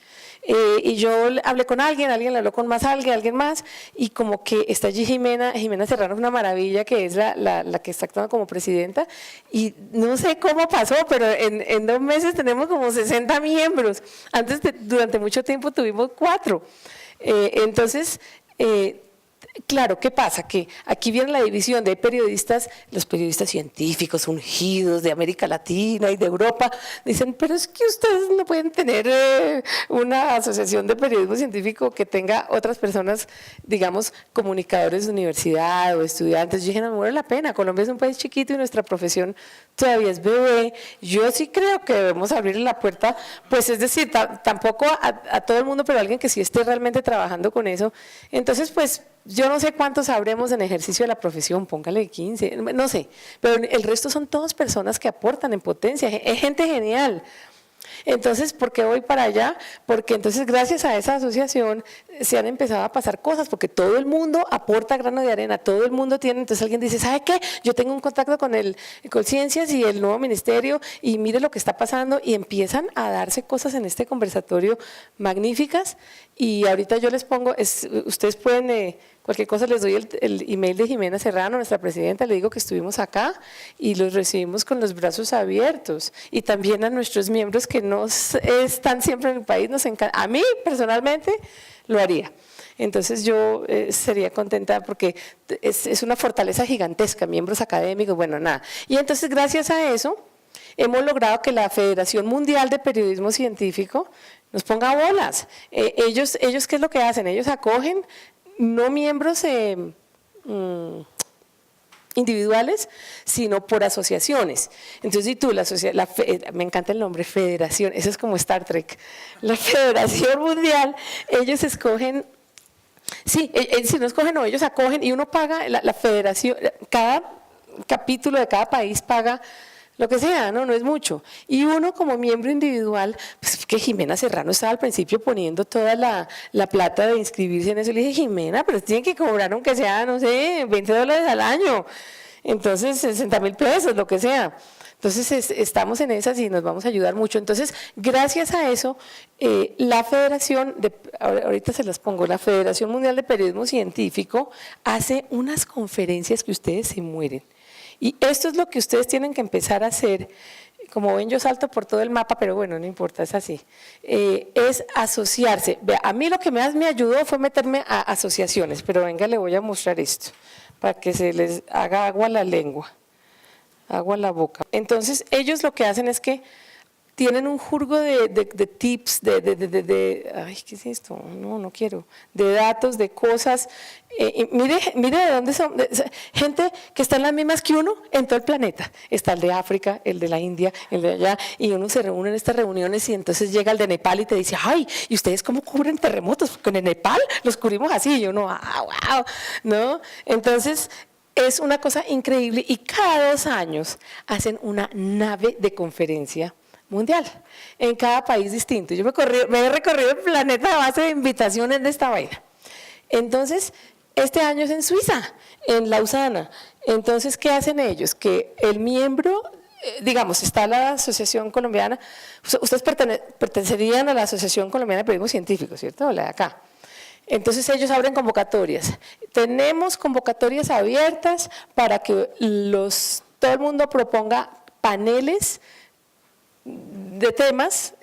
Y yo hablé con alguien le habló con alguien más, y como que está allí Jimena Serrano, es una maravilla, que es la que está actuando como presidenta, y no sé cómo pasó, pero en 2 meses tenemos como 60 miembros, durante mucho tiempo tuvimos 4. Entonces, claro, ¿qué pasa? Que aquí viene la división de periodistas, los periodistas científicos ungidos de América Latina y de Europa, dicen, pero es que ustedes no pueden tener una asociación de periodismo científico que tenga otras personas, digamos, comunicadores de universidad o estudiantes. Yo dije, no, me vale la pena, Colombia es un país chiquito y nuestra profesión todavía es bebé. Yo sí creo que debemos abrirle la puerta, pues es decir, tampoco a todo el mundo, pero a alguien que sí esté realmente trabajando con eso. Entonces, pues, yo no sé cuántos sabremos en ejercicio de la profesión, póngale 15, no sé, pero el resto son todas personas que aportan en potencia, es gente genial. Entonces, ¿por qué voy para allá? Porque entonces gracias a esa asociación se han empezado a pasar cosas, porque todo el mundo aporta grano de arena, todo el mundo tiene, entonces alguien dice, ¿sabe qué? Yo tengo un contacto con Ciencias y el nuevo ministerio y mire lo que está pasando, y empiezan a darse cosas en este conversatorio magníficas. Y ahorita yo les pongo, ustedes pueden, cualquier cosa les doy el email de Jimena Serrano, nuestra presidenta, le digo que estuvimos acá y los recibimos con los brazos abiertos. Y también a nuestros miembros que no están siempre en el país, nos encanta. A mí personalmente lo haría. Entonces yo sería contenta porque es una fortaleza gigantesca, miembros académicos, bueno, nada. Y entonces gracias a eso hemos logrado que la Federación Mundial de Periodismo Científico nos ponga bolas. Ellos ¿qué es lo que hacen? Ellos acogen no miembros individuales, sino por asociaciones. Entonces, si tú, me encanta el nombre, Federación, eso es como Star Trek, la Federación Mundial, ellos escogen, sí, si no escogen, no, ellos acogen y uno paga, la federación, cada capítulo de cada país paga lo que sea, no es mucho. Y uno como miembro individual, pues que Jimena Serrano estaba al principio poniendo toda la plata de inscribirse en eso. Le dije, Jimena, pero tienen que cobrar aunque sea, no sé, $20 al año. Entonces, 60,000 pesos, lo que sea. Entonces, estamos en esas y nos vamos a ayudar mucho. Entonces, gracias a eso, la Federación, ahorita se las pongo, la Federación Mundial de Periodismo Científico hace unas conferencias que ustedes se mueren. Y esto es lo que ustedes tienen que empezar a hacer. Como ven, yo salto por todo el mapa, pero bueno, no importa, es así. Es asociarse. Vea, a mí lo que más me ayudó fue meterme a asociaciones, pero venga, le voy a mostrar esto, para que se les haga agua a la lengua, agua a la boca. Entonces, ellos lo que hacen es que tienen un jurgo de tips, ay, ¿qué es esto? No quiero. De datos, de cosas. Mire de dónde son. Gente que está en las mismas que uno en todo el planeta. Está el de África, el de la India, el de allá, y uno se reúne en estas reuniones y entonces llega el de Nepal y te dice, ay, ¿y ustedes cómo cubren terremotos? Porque en Nepal los cubrimos así. Y uno, wow, ¿no? Entonces, es una cosa increíble y cada 2 años hacen una nave de conferencia mundial, en cada país distinto. Yo me he recorrido el planeta a base de invitaciones de esta vaina. Entonces, este año es en Suiza, en Lausana. Entonces, ¿qué hacen ellos? Que el miembro, digamos, está la Asociación Colombiana, ustedes pertenecerían a la Asociación Colombiana de Periodismo Científico, ¿cierto? La de acá. Entonces ellos abren convocatorias. Tenemos convocatorias abiertas para que todo el mundo proponga paneles de temas,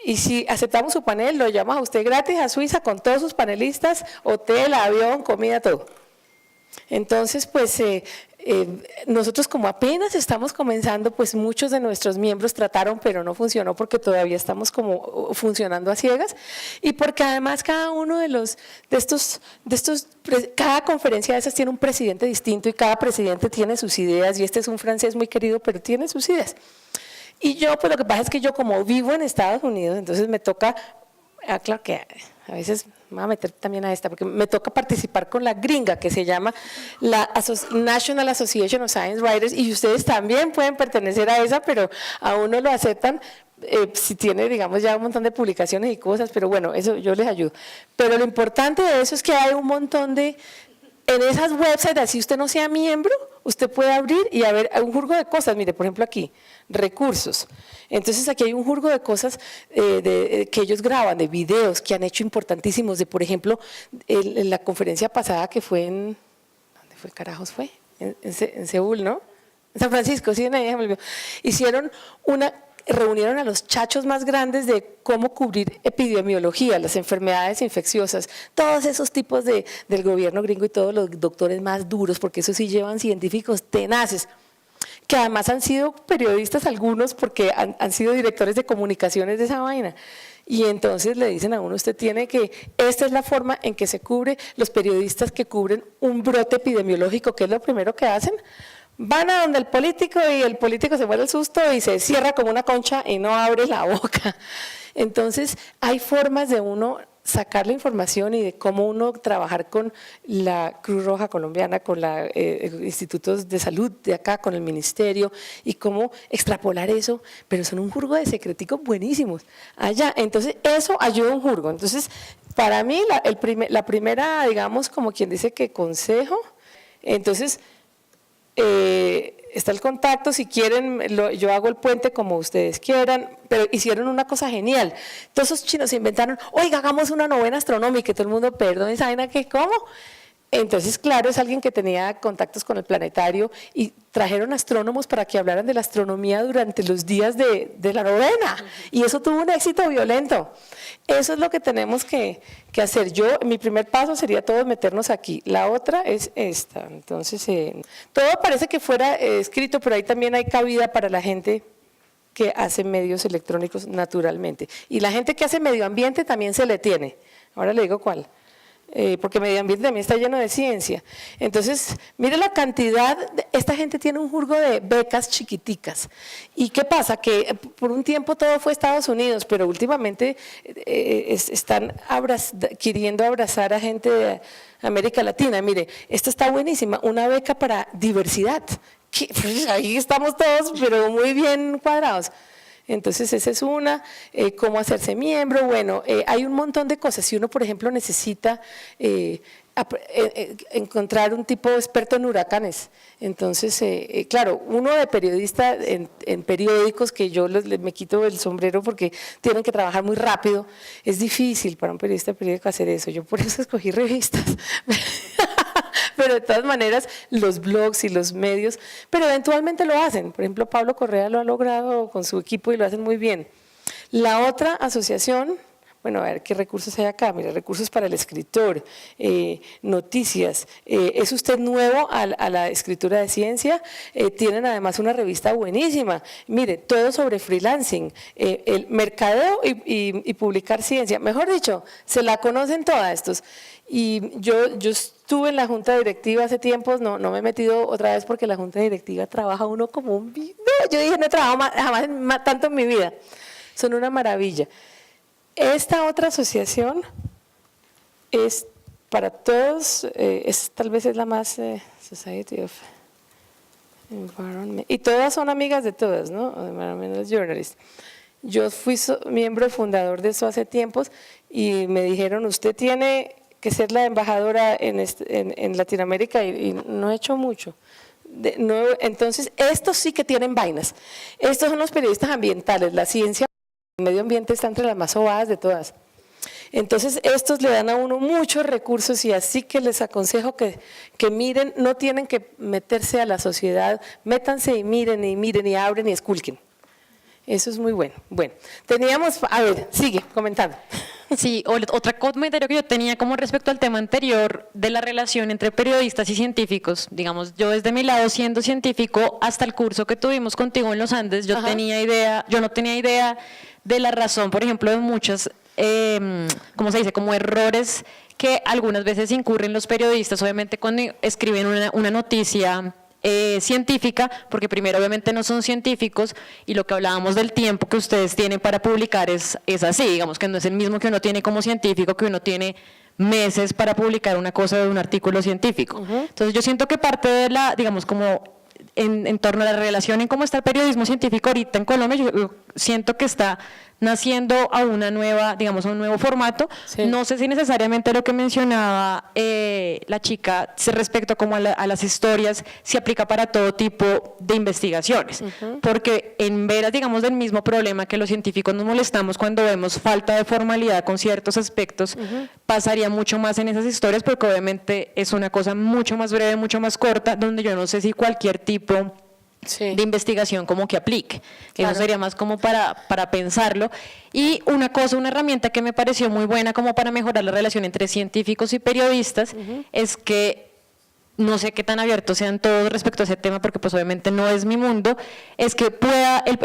y si aceptamos su panel, lo llamamos a usted gratis a Suiza con todos sus panelistas, hotel, avión, comida, todo. Entonces, pues nosotros como apenas estamos comenzando, pues muchos de nuestros miembros trataron, pero no funcionó porque todavía estamos como funcionando a ciegas, y porque además cada uno de estos, cada conferencia de esas tiene un presidente distinto y cada presidente tiene sus ideas, y este es un francés muy querido, pero tiene sus ideas. Y yo, pues lo que pasa es que yo como vivo en Estados Unidos, entonces me toca, claro que a veces me voy a meter también a esta, porque me toca participar con la gringa que se llama la National Association of Science Writers, y ustedes también pueden pertenecer a esa, pero a uno lo aceptan si tiene, digamos, ya un montón de publicaciones y cosas, pero bueno, eso yo les ayudo. Pero lo importante de eso es que hay un montón en esas websites, así usted no sea miembro, usted puede abrir y a ver un jurgo de cosas. Mire, por ejemplo aquí, recursos. Entonces aquí hay un jurgo de cosas que ellos graban, de videos que han hecho importantísimos, de por ejemplo, en la conferencia pasada que fue ¿dónde fue carajos fue? En Seúl, ¿no? En San Francisco, sí, reunieron a los chachos más grandes de cómo cubrir epidemiología, las enfermedades infecciosas, todos esos tipos del gobierno gringo y todos los doctores más duros, porque eso sí llevan científicos tenaces, que además han sido periodistas algunos porque han sido directores de comunicaciones de esa vaina. Y entonces le dicen a uno, esta es la forma en que se cubre, los periodistas que cubren un brote epidemiológico, ¿qué es lo primero que hacen? Van a donde el político y el político se muere el susto y se cierra como una concha y no abre la boca. Entonces hay formas de uno sacar la información y de cómo uno trabajar con la Cruz Roja Colombiana, con los institutos de salud de acá, con el ministerio, y cómo extrapolar eso, pero son un jurgo de secreticos buenísimos allá. Entonces, eso ayuda a un jurgo. Entonces, para mí, la primera, digamos, como quien dice que consejo, entonces, está el contacto, si quieren, yo hago el puente como ustedes quieran, pero hicieron una cosa genial. Todos esos chinos se inventaron, oiga, hagamos una novena astronómica, y todo el mundo, perdón, ¿saben a qué? ¿Cómo? Entonces, claro, es alguien que tenía contactos con el planetario y trajeron astrónomos para que hablaran de la astronomía durante los días de la novena. Y eso tuvo un éxito violento. Eso es lo que tenemos que hacer. Mi primer paso sería todos meternos aquí. La otra es esta. Entonces, todo parece que fuera escrito, pero ahí también hay cabida para la gente que hace medios electrónicos naturalmente. Y la gente que hace medio ambiente también se le tiene. Ahora le digo cuál. Porque medio ambiente también está lleno de ciencia. Entonces, mire la cantidad, esta gente tiene un jurgo de becas chiquiticas. ¿Y qué pasa? Que por un tiempo todo fue Estados Unidos, pero últimamente están queriendo abrazar a gente de América Latina. Mire, esta está buenísima, una beca para diversidad. Pues ahí estamos todos, pero muy bien cuadrados. Entonces, esa es una, cómo hacerse miembro, bueno, hay un montón de cosas. Si uno, por ejemplo, necesita encontrar un tipo experto en huracanes, entonces, claro, uno de periodista en periódicos, que yo me quito el sombrero porque tienen que trabajar muy rápido, es difícil para un periodista periódico hacer eso, yo por eso escogí revistas. Pero de todas maneras, los blogs y los medios, pero eventualmente lo hacen. Por ejemplo, Pablo Correa lo ha logrado con su equipo y lo hacen muy bien. La otra asociación, bueno, a ver qué recursos hay acá. Mira, recursos para el escritor, noticias. ¿Es usted nuevo a la escritura de ciencia? Tienen además una revista buenísima. Mire, todo sobre freelancing, el mercadeo y publicar ciencia. Mejor dicho, se la conocen todas estos. Y yo estuve en la junta directiva hace tiempos, no me he metido otra vez porque la junta directiva trabaja uno como un... No, yo dije, no he trabajado jamás tanto en mi vida. Son una maravilla. Esta otra asociación es para todos, tal vez es la más Society of Environment, y todas son amigas de todas, ¿no? Environmental Journalists. Yo fui miembro fundador de eso hace tiempos y me dijeron, usted tiene que ser la embajadora en Latinoamérica y no he hecho mucho. Entonces, estos sí que tienen vainas. Estos son los periodistas ambientales, la ciencia, el medio ambiente está entre las más sobadas de todas. Entonces, estos le dan a uno muchos recursos y así que les aconsejo que miren, no tienen que meterse a la sociedad, métanse y miren y abren y esculquen. Eso es muy bueno. Bueno, teníamos, a ver, sigue comentando. Sí, otra comentario que yo tenía como respecto al tema anterior de la relación entre periodistas y científicos, digamos, yo desde mi lado siendo científico, hasta el curso que tuvimos contigo en los Andes, yo no tenía idea de la razón, por ejemplo, de muchas, ¿cómo se dice?, como errores que algunas veces incurren los periodistas, obviamente cuando escriben una noticia científica, porque primero obviamente no son científicos y lo que hablábamos del tiempo que ustedes tienen para publicar es así, digamos que no es el mismo que uno tiene como científico, que uno tiene meses para publicar una cosa de un artículo científico. Entonces yo siento que parte de la, digamos, como en torno a la relación en cómo está el periodismo científico ahorita en Colombia, yo siento que está naciendo a una nueva, digamos, a un nuevo formato. Sí. No sé si necesariamente lo que mencionaba la chica respecto como a las historias se aplica para todo tipo de investigaciones, porque en veras, digamos, del mismo problema que los científicos nos molestamos cuando vemos falta de formalidad con ciertos aspectos, pasaría mucho más en esas historias, porque obviamente es una cosa mucho más breve, mucho más corta, donde yo no sé si cualquier tipo de investigación como que aplique. Claro. Eso sería más como para pensarlo. Y una herramienta que me pareció muy buena como para mejorar la relación entre científicos y periodistas es que, no sé qué tan abiertos sean todos respecto a ese tema, porque pues obviamente no es mi mundo, es que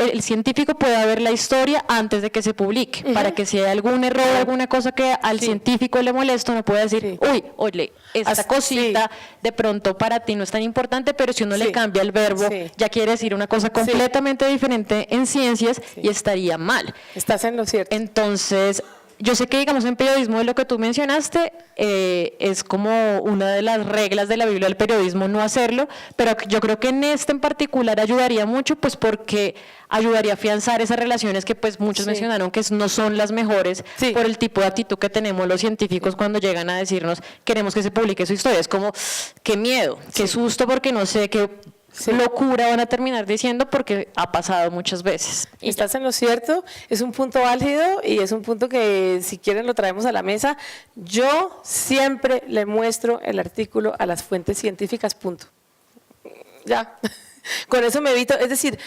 el científico pueda ver la historia antes de que se publique, para que si hay algún error, alguna cosa que al científico le molesta, no pueda decir, uy, oye, esta cosita de pronto para ti no es tan importante, pero si uno le cambia el verbo, ya quiere decir una cosa completamente diferente en ciencias y estaría mal. Estás en lo cierto. Entonces, yo sé que, digamos, en periodismo, de lo que tú mencionaste, es como una de las reglas de la Biblia del periodismo no hacerlo, pero yo creo que en este en particular ayudaría mucho, pues porque ayudaría a afianzar esas relaciones que pues muchos mencionaron que no son las mejores por el tipo de actitud que tenemos los científicos cuando llegan a decirnos queremos que se publique su historia. Es como, qué miedo, qué susto, porque no sé qué locura van a terminar diciendo, porque ha pasado muchas veces. Estás en lo cierto, es un punto álgido y es un punto que si quieren lo traemos a la mesa. Yo siempre le muestro el artículo a las fuentes científicas, punto. Ya, con eso me evito, es decir,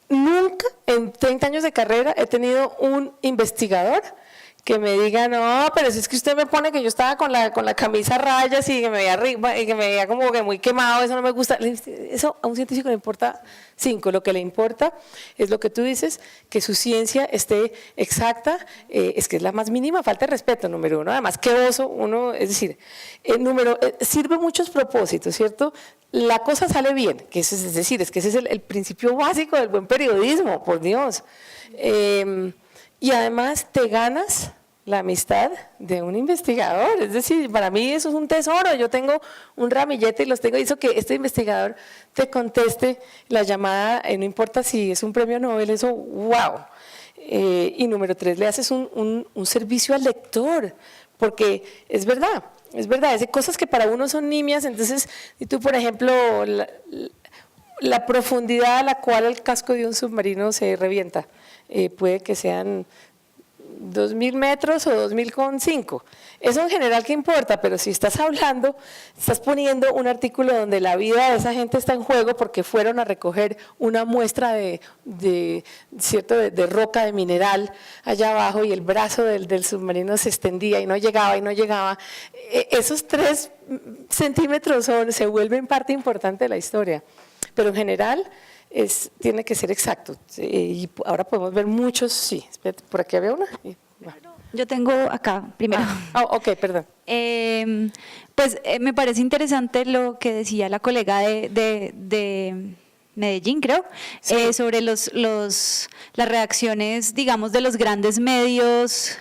nunca en 30 años de carrera he tenido un investigador que me diga, no, pero si es que usted me pone que yo estaba con la camisa a rayas y que me veía arriba, y que me veía como que muy quemado, eso no me gusta. Eso a un científico le importa 5, lo que le importa es lo que tú dices, que su ciencia esté exacta, es que es la más mínima falta de respeto, número 1, además qué oso uno, es decir, sirve muchos propósitos, ¿cierto? La cosa sale bien, que eso es decir, es que ese es el principio básico del buen periodismo, por Dios. Y además te ganas la amistad de un investigador, es decir, para mí eso es un tesoro. Yo tengo un ramillete y los tengo, hizo que este investigador te conteste la llamada, no importa si es un premio Nobel, eso, wow. Y número 3, le haces un servicio al lector, porque es verdad, hay cosas que para uno son nimias, entonces, y tú, por ejemplo, la profundidad a la cual el casco de un submarino se revienta, puede que sean 2.000 metros o 2.005. Eso en general qué importa, pero si estás hablando, estás poniendo un artículo donde la vida de esa gente está en juego porque fueron a recoger una muestra de roca, de mineral allá abajo y el brazo del submarino se extendía y no llegaba. Esos 3 centímetros se vuelven parte importante de la historia, pero en general tiene que ser exacto. Y ahora podemos ver muchos, espérate, por aquí había una. Yo tengo acá, primero. Ok, perdón. Pues me parece interesante lo que decía la colega de Medellín, creo, sobre las reacciones, digamos, de los grandes medios,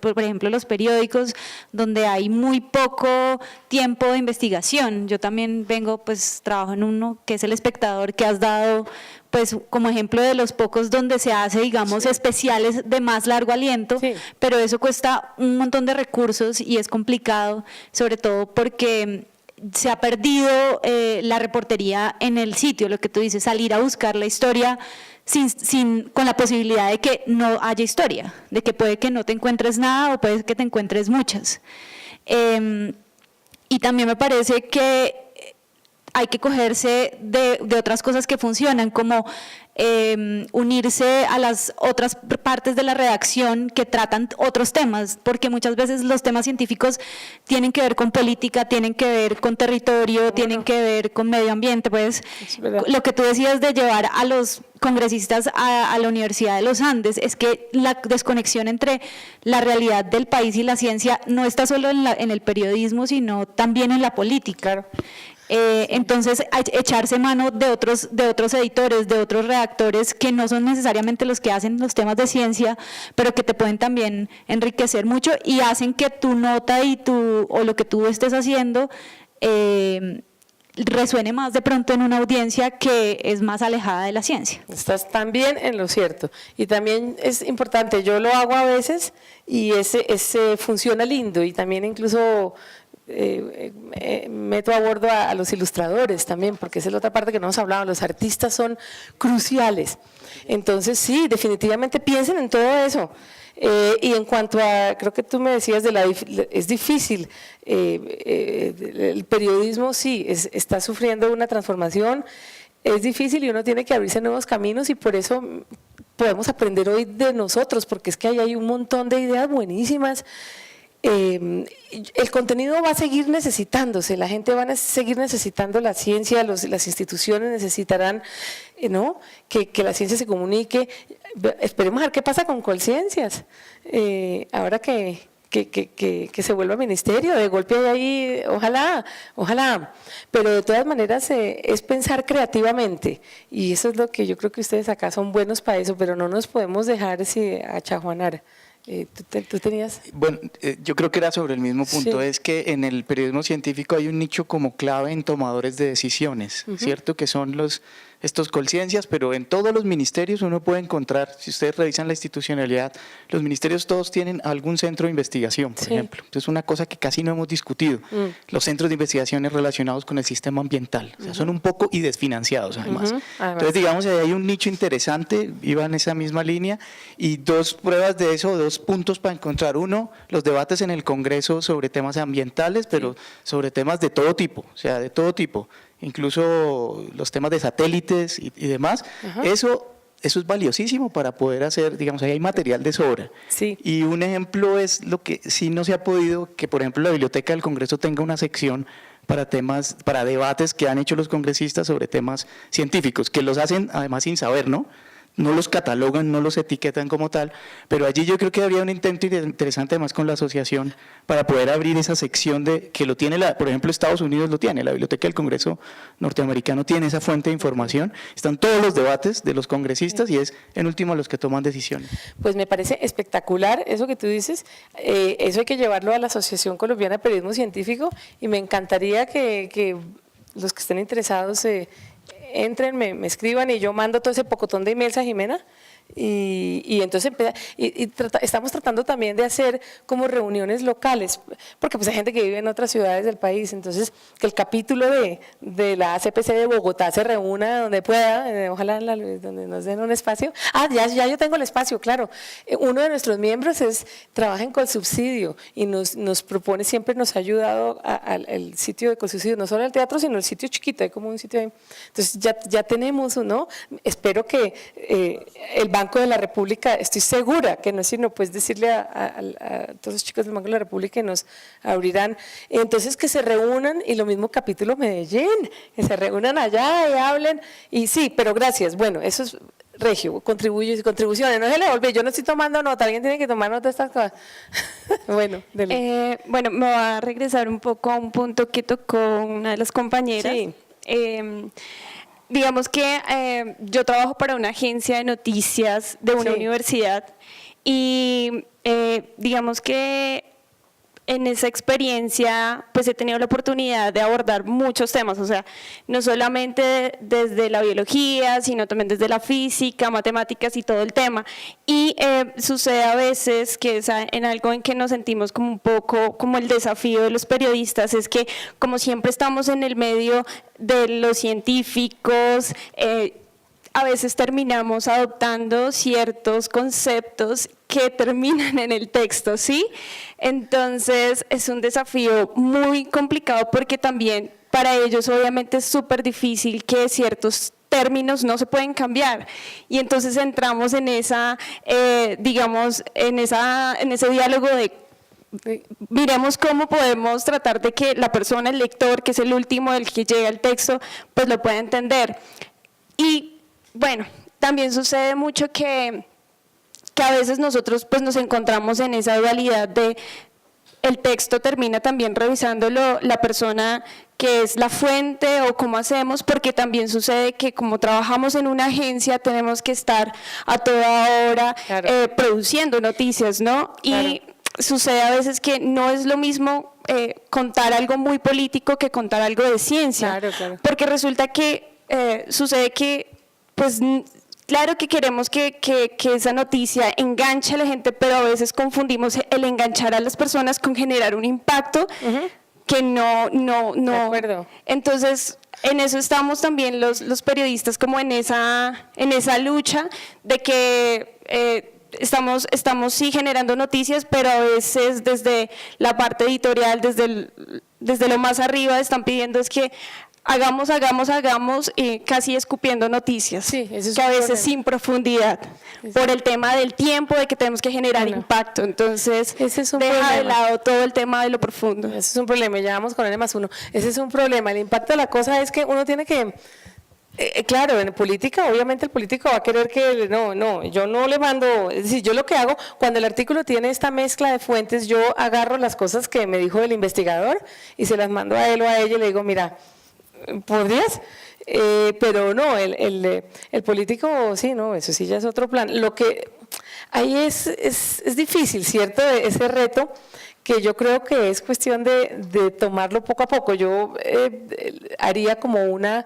por ejemplo, los periódicos, donde hay muy poco tiempo de investigación. Yo también trabajo en uno que es El Espectador, que has dado, pues, como ejemplo de los pocos donde se hace, digamos, especiales de más largo aliento, pero eso cuesta un montón de recursos y es complicado, sobre todo porque se ha perdido la reportería en el sitio, lo que tú dices, salir a buscar la historia con la posibilidad de que no haya historia, de que puede que no te encuentres nada o puede que te encuentres muchas. Y también me parece que hay que cogerse de otras cosas que funcionan, como unirse a las otras partes de la redacción que tratan otros temas, porque muchas veces los temas científicos tienen que ver con política, tienen que ver con territorio, tienen que ver con medio ambiente, pues lo que tú decías de llevar a los congresistas a la Universidad de los Andes, es que la desconexión entre la realidad del país y la ciencia no está solo en el periodismo, sino también en la política. Claro. Entonces, echarse mano de otros editores, de otros redactores que no son necesariamente los que hacen los temas de ciencia, pero que te pueden también enriquecer mucho y hacen que tu nota o lo que tú estés haciendo resuene más de pronto en una audiencia que es más alejada de la ciencia. Estás también en lo cierto. Y también es importante, yo lo hago a veces y ese funciona lindo, y también incluso meto a bordo a los ilustradores también, porque esa es la otra parte que no hemos hablado. Los artistas son cruciales. Entonces sí, definitivamente piensen en todo eso. Y en cuanto a, creo que tú me decías es difícil, el periodismo sí, está sufriendo una transformación, es difícil y uno tiene que abrirse nuevos caminos, y por eso podemos aprender hoy de nosotros, porque es que hay un montón de ideas buenísimas. El contenido va a seguir necesitándose, la gente va a seguir necesitando la ciencia, las instituciones necesitarán que la ciencia se comunique. Esperemos a ver qué pasa con Colciencias, ahora que se vuelva ministerio, de golpe ahí, ojalá, pero de todas maneras es pensar creativamente, y eso es lo que yo creo que ustedes acá son buenos para eso, pero no nos podemos dejar achajuanar. ¿Tú tenías? Bueno, yo creo que era sobre el mismo punto, Sí. es que en el periodismo científico hay un nicho como clave en tomadores de decisiones, ¿cierto? Que son estos conciencias, pero en todos los ministerios uno puede encontrar, si ustedes revisan la institucionalidad, los ministerios todos tienen algún centro de investigación, por Sí. ejemplo. Entonces, una cosa que casi no hemos discutido, los centros de investigaciones relacionados con el sistema ambiental, o sea, son un poco y desfinanciados además. Entonces, digamos, ahí hay un nicho interesante, iba en esa misma línea, y dos pruebas de eso, dos puntos para encontrar. Uno, los debates en el Congreso sobre temas ambientales, pero sobre temas de todo tipo, o sea, de todo tipo, incluso los temas de satélites y demás. Eso es valiosísimo para poder hacer, digamos, ahí hay material de sobra. Sí. Y un ejemplo es lo que sí no se ha podido, que por ejemplo la Biblioteca del Congreso tenga una sección para temas, para debates que han hecho los congresistas sobre temas científicos, que los hacen además sin saber, ¿no? No los catalogan, no los etiquetan como tal, pero allí yo creo que habría un intento interesante además con la asociación para poder abrir esa sección de que lo tiene, por ejemplo, Estados Unidos lo tiene, la Biblioteca del Congreso norteamericano tiene esa fuente de información, están todos los debates de los congresistas y es en último los que toman decisiones. Pues me parece espectacular eso que tú dices, eso hay que llevarlo a la Asociación Colombiana de Periodismo Científico y me encantaría que los que estén interesados entren, me escriban y yo mando todo ese pocotón de emails a Jimena y entonces estamos tratando también de hacer como reuniones locales, porque pues hay gente que vive en otras ciudades del país, entonces que el capítulo de la ACPC de Bogotá se reúna donde pueda, ojalá donde nos den un espacio. Ya yo tengo el espacio, claro. Uno de nuestros miembros trabaja en Colsubsidio y nos propone, siempre nos ha ayudado al sitio de Colsubsidio, no solo el teatro, sino el sitio chiquito, hay como un sitio ahí. Entonces ya tenemos uno, espero que el Banco de la República, estoy segura que no es sino pues decirle a todos los chicos del Banco de la República que nos abrirán, entonces que se reúnan y lo mismo capítulo Medellín, que se reúnan allá y hablen, y sí, pero gracias, bueno, eso es regio, contribuciones, no se le olvide, yo no estoy tomando nota, alguien tiene que tomar nota de estas cosas. Bueno, dele. Bueno, me voy a regresar un poco a un punto que tocó una de las compañeras. Sí. Digamos que yo trabajo para una agencia de noticias de una Sí. universidad y digamos que en esa experiencia pues he tenido la oportunidad de abordar muchos temas, o sea, no solamente desde la biología, sino también desde la física, matemáticas y todo el tema. Y sucede a veces que es en algo en que nos sentimos como un poco como el desafío de los periodistas, es que como siempre estamos en el medio de los científicos, a veces terminamos adoptando ciertos conceptos que terminan en el texto, ¿sí? Entonces es un desafío muy complicado porque también para ellos obviamente es súper difícil que ciertos términos no se pueden cambiar y entonces entramos en esa, digamos, en ese diálogo de miremos cómo podemos tratar de que la persona, el lector, que es el último del que llega el texto, pues lo pueda entender. Y bueno, también sucede mucho que a veces nosotros pues nos encontramos en esa dualidad de el texto termina también revisándolo la persona que es la fuente o cómo hacemos, porque también sucede que como trabajamos en una agencia tenemos que estar a toda hora Claro. produciendo noticias, ¿no? Claro. Y sucede a veces que no es lo mismo contar algo muy político que contar algo de ciencia, Claro. porque resulta que sucede que pues claro que queremos que esa noticia enganche a la gente, pero a veces confundimos el enganchar a las personas con generar un impacto que no. De acuerdo. Entonces, en eso estamos también los periodistas como en esa lucha de que estamos sí generando noticias, pero a veces desde la parte editorial, desde lo más arriba están pidiendo es que hagamos, casi escupiendo noticias, Sí, ese es que un a veces problema. sin profundidad, por el tema del tiempo, de que tenemos que generar impacto, entonces Ese es un deja de problema. lado todo el tema de lo profundo. Ese es un problema, ya vamos con N+1. Ese es un problema. El impacto de la cosa es que uno tiene que, claro, en política, obviamente el político va a querer que, no, yo no le mando, es decir, yo lo que hago, cuando el artículo tiene esta mezcla de fuentes, yo agarro las cosas que me dijo el investigador y se las mando a él o a ella y le digo, mira, ¿podrías? Pero no, el político, sí, no, eso sí ya es otro plan. ahí es difícil, ¿cierto? Ese reto que yo creo que es cuestión de tomarlo poco a poco. Yo haría como una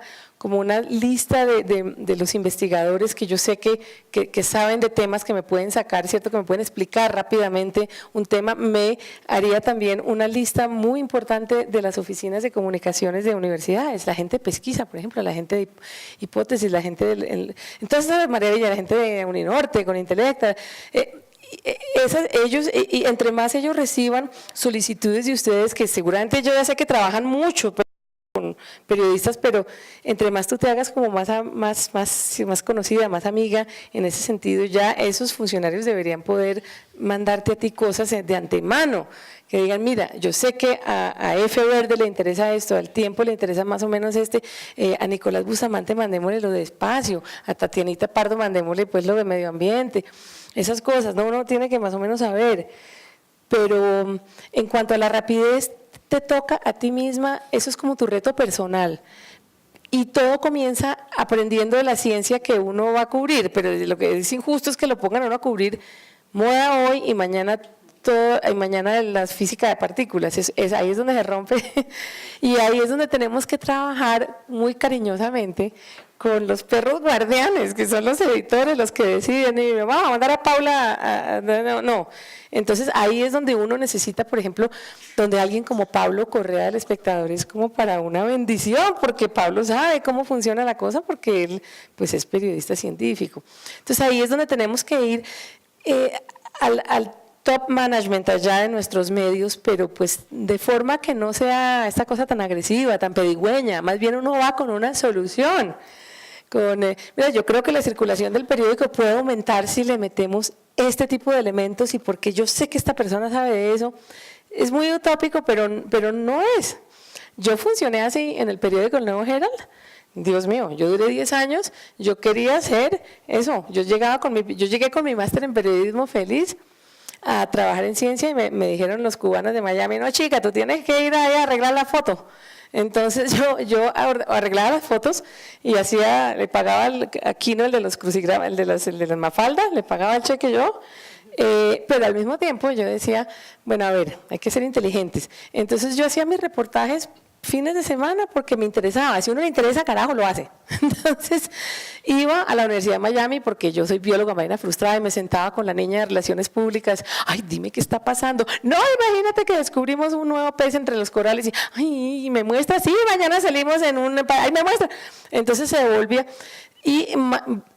lista de los investigadores que yo sé que saben de temas que me pueden sacar, ¿cierto? Que me pueden explicar rápidamente un tema. Me haría también una lista muy importante de las oficinas de comunicaciones de universidades, la gente de pesquisa, por ejemplo, la gente de hipótesis, la gente entonces, María, la gente de Uninorte, con Intelecta, ellos, y entre más ellos reciban solicitudes de ustedes, que seguramente yo ya sé que trabajan mucho con periodistas, pero entre más tú te hagas como más conocida, más amiga, en ese sentido ya esos funcionarios deberían poder mandarte a ti cosas de antemano, que digan, mira, yo sé que a F. Verde le interesa esto, al Tiempo le interesa más o menos a Nicolás Bustamante mandémosle lo de espacio, a Tatianita Pardo mandémosle pues lo de medio ambiente, esas cosas, ¿no? Uno tiene que más o menos saber, pero en cuanto a la rapidez, te toca a ti misma, eso es como tu reto personal. Y todo comienza aprendiendo de la ciencia que uno va a cubrir, pero lo que es injusto es que lo pongan a uno a cubrir moda hoy y mañana de la física de partículas. Ahí es donde se rompe y ahí es donde tenemos que trabajar muy cariñosamente con los perros guardianes, que son los editores los que deciden, y vamos a mandar a Paula, no. Entonces ahí es donde uno necesita, por ejemplo, donde alguien como Pablo Correa del Espectador es como para una bendición, porque Pablo sabe cómo funciona la cosa, porque él pues es periodista científico. Entonces ahí es donde tenemos que ir al top management allá de nuestros medios, pero pues de forma que no sea esta cosa tan agresiva, tan pedigüeña, más bien uno va con una solución. Mira, yo creo que la circulación del periódico puede aumentar si le metemos este tipo de elementos, y porque yo sé que esta persona sabe de eso, es muy utópico, pero no es. Yo funcioné así en el periódico El Nuevo Herald. Dios mío, yo duré 10 años, yo quería hacer eso, yo llegué con mi máster en periodismo feliz a trabajar en ciencia, y me dijeron los cubanos de Miami, no chica, tú tienes que ir ahí a arreglar la foto. Entonces yo arreglaba las fotos y le pagaba a Quino, el de los crucigramas, el de las Mafalda, le pagaba el cheque yo, pero al mismo tiempo yo decía, bueno, a ver, hay que ser inteligentes. Entonces yo hacía mis reportajes fines de semana porque me interesaba. Si uno le interesa, carajo, lo hace. Entonces iba a la Universidad de Miami porque yo soy bióloga marina frustrada, y me sentaba con la niña de Relaciones Públicas. Ay, dime qué está pasando. No, imagínate que descubrimos un nuevo pez entre los corales, y ay, me muestra, sí, mañana salimos ay, me muestra. Entonces se devolvía y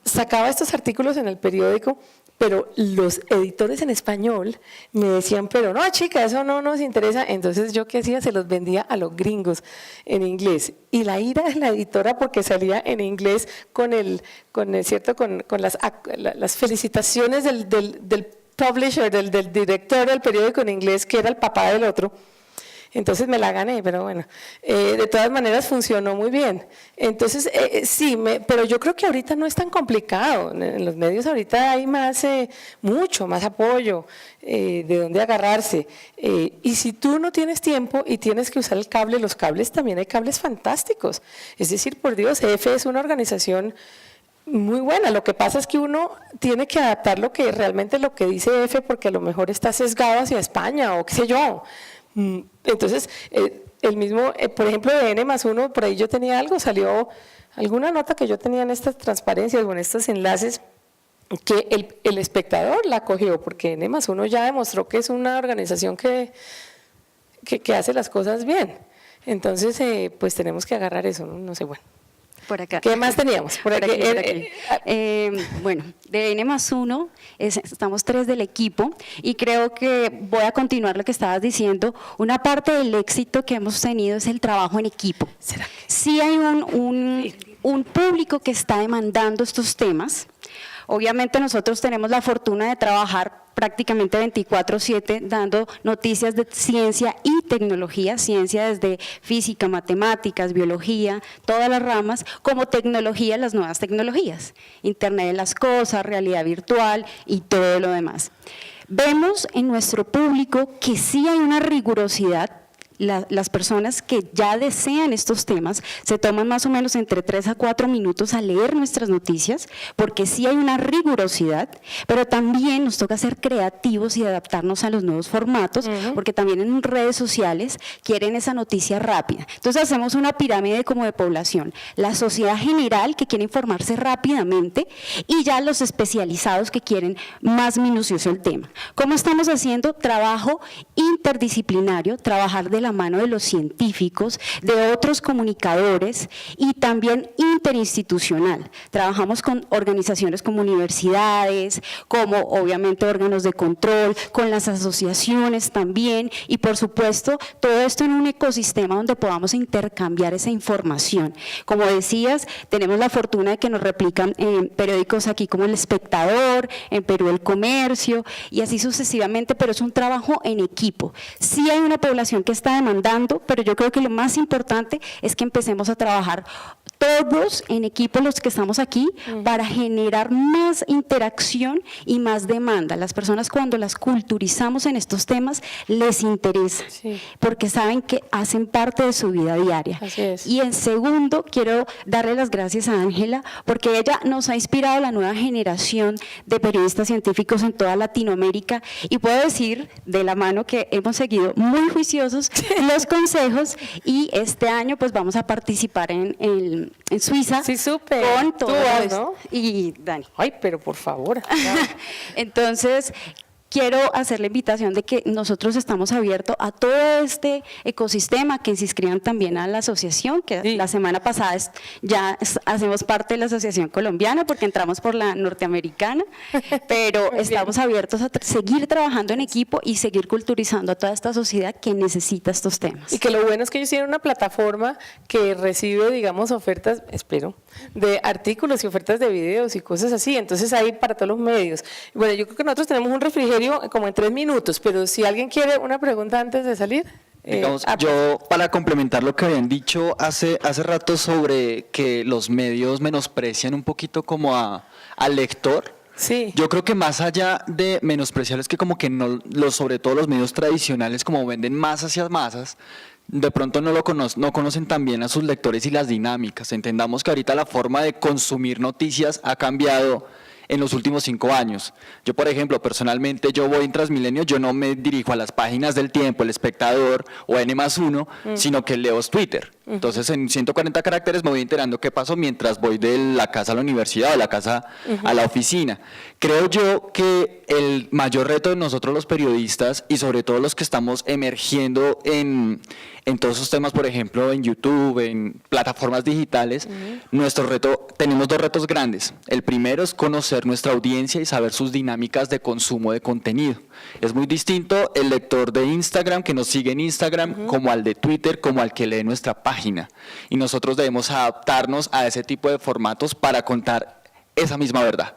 sacaba estos artículos en el periódico, pero los editores en español me decían, pero no, chica, eso no nos interesa. Entonces yo, ¿qué hacía? Se los vendía a los gringos en inglés, y la ira de la editora porque salía en inglés con las felicitaciones del publisher, del director del periódico en inglés, que era el papá del otro. Entonces me la gané, pero bueno, de todas maneras funcionó muy bien. Entonces, sí, pero yo creo que ahorita no es tan complicado. En los medios ahorita hay mucho más apoyo, de dónde agarrarse. Y si tú no tienes tiempo y tienes que usar el cable, los cables, también hay cables fantásticos. Es decir, por Dios, EFE es una organización muy buena. Lo que pasa es que uno tiene que adaptar realmente lo que dice EFE, porque a lo mejor está sesgado hacia España o qué sé yo. Entonces, el mismo, por ejemplo, de N+1, por ahí yo tenía salió alguna nota que yo tenía en estas transparencias o en estos enlaces, que el Espectador la cogió, porque N+1 ya demostró que es una organización que hace las cosas bien. Entonces, pues tenemos que agarrar eso, no sé, bueno. Por acá. ¿Qué más teníamos? Por aquí. Bueno, de N+1 estamos 3 del equipo, y creo que voy a continuar lo que estabas diciendo. Una parte del éxito que hemos tenido es el trabajo en equipo. Sí hay un público que está demandando estos temas. Obviamente nosotros tenemos la fortuna de trabajar prácticamente 24/7 dando noticias de ciencia y tecnología, ciencia desde física, matemáticas, biología, todas las ramas, como tecnología, las nuevas tecnologías, Internet de las cosas, realidad virtual y todo lo demás. Vemos en nuestro público que sí hay una rigurosidad las personas que ya desean estos temas se toman más o menos entre 3 a 4 minutos a leer nuestras noticias, porque sí hay una rigurosidad, pero también nos toca ser creativos y adaptarnos a los nuevos formatos, porque también en redes sociales quieren esa noticia rápida. Entonces hacemos una pirámide como de población, la sociedad general que quiere informarse rápidamente y ya los especializados que quieren más minucioso el tema. ¿Cómo estamos haciendo? Trabajo interdisciplinario, trabajar de la mano de los científicos, de otros comunicadores y también interinstitucional. Trabajamos con organizaciones como universidades, como obviamente órganos de control, con las asociaciones también y por supuesto todo esto en un ecosistema donde podamos intercambiar esa información. Como decías, tenemos la fortuna de que nos replican periódicos aquí como El Espectador, en Perú El Comercio y así sucesivamente, pero es un trabajo en equipo. Sí hay una población que está demandando, pero yo creo que lo más importante es que empecemos a trabajar todos en equipo, los que estamos aquí, para generar más interacción y más demanda. Las personas cuando las culturizamos en estos temas les interesa, porque saben que hacen parte de su vida diaria. Así es. Y en segundo, quiero darle las gracias a Ángela, porque ella nos ha inspirado a la nueva generación de periodistas científicos en toda Latinoamérica y puedo decir de la mano que hemos seguido muy juiciosos los consejos y este año pues vamos a participar en Suiza. Sí, súper. Con Tú todo vas, esto. ¿no? Y Dani. Ay, pero por favor. Entonces, quiero hacer la invitación de que nosotros estamos abiertos a todo este ecosistema, que se inscriban también a la asociación, que la semana pasada hacemos parte de la Asociación Colombiana porque entramos por la norteamericana, pero estamos abiertos a seguir trabajando en equipo y seguir culturizando a toda esta sociedad que necesita estos temas. Y que lo bueno es que ellos tienen una plataforma que recibe, digamos, ofertas, de artículos y ofertas de videos y cosas así, entonces hay para todos los medios. Bueno, yo creo que nosotros tenemos un refrigerio como en 3 minutos, pero si alguien quiere una pregunta antes de salir. Digamos, yo para complementar lo que habían dicho hace rato sobre que los medios menosprecian un poquito como al lector. Sí. Yo creo que más allá de menospreciar es que como que no, sobre todo los medios tradicionales como venden masas y masas, de pronto no conocen también a sus lectores y las dinámicas. Entendamos que ahorita la forma de consumir noticias ha cambiado en los últimos 5 años. Yo, por ejemplo, personalmente, yo voy en Transmilenio, yo no me dirijo a las páginas del Tiempo, El Espectador o N+1, sino que leo Twitter. Entonces, en 140 caracteres me voy enterando qué pasó mientras voy de la casa a la universidad o de la casa a la oficina. Creo yo que el mayor reto de nosotros los periodistas y sobre todo los que estamos emergiendo en todos esos temas, por ejemplo, en YouTube, en plataformas digitales, tenemos 2 retos grandes. El primero es conocer nuestra audiencia y saber sus dinámicas de consumo de contenido. Es muy distinto el lector de Instagram que nos sigue en Instagram como al de Twitter, como al que lee nuestra página. Y nosotros debemos adaptarnos a ese tipo de formatos para contar esa misma verdad.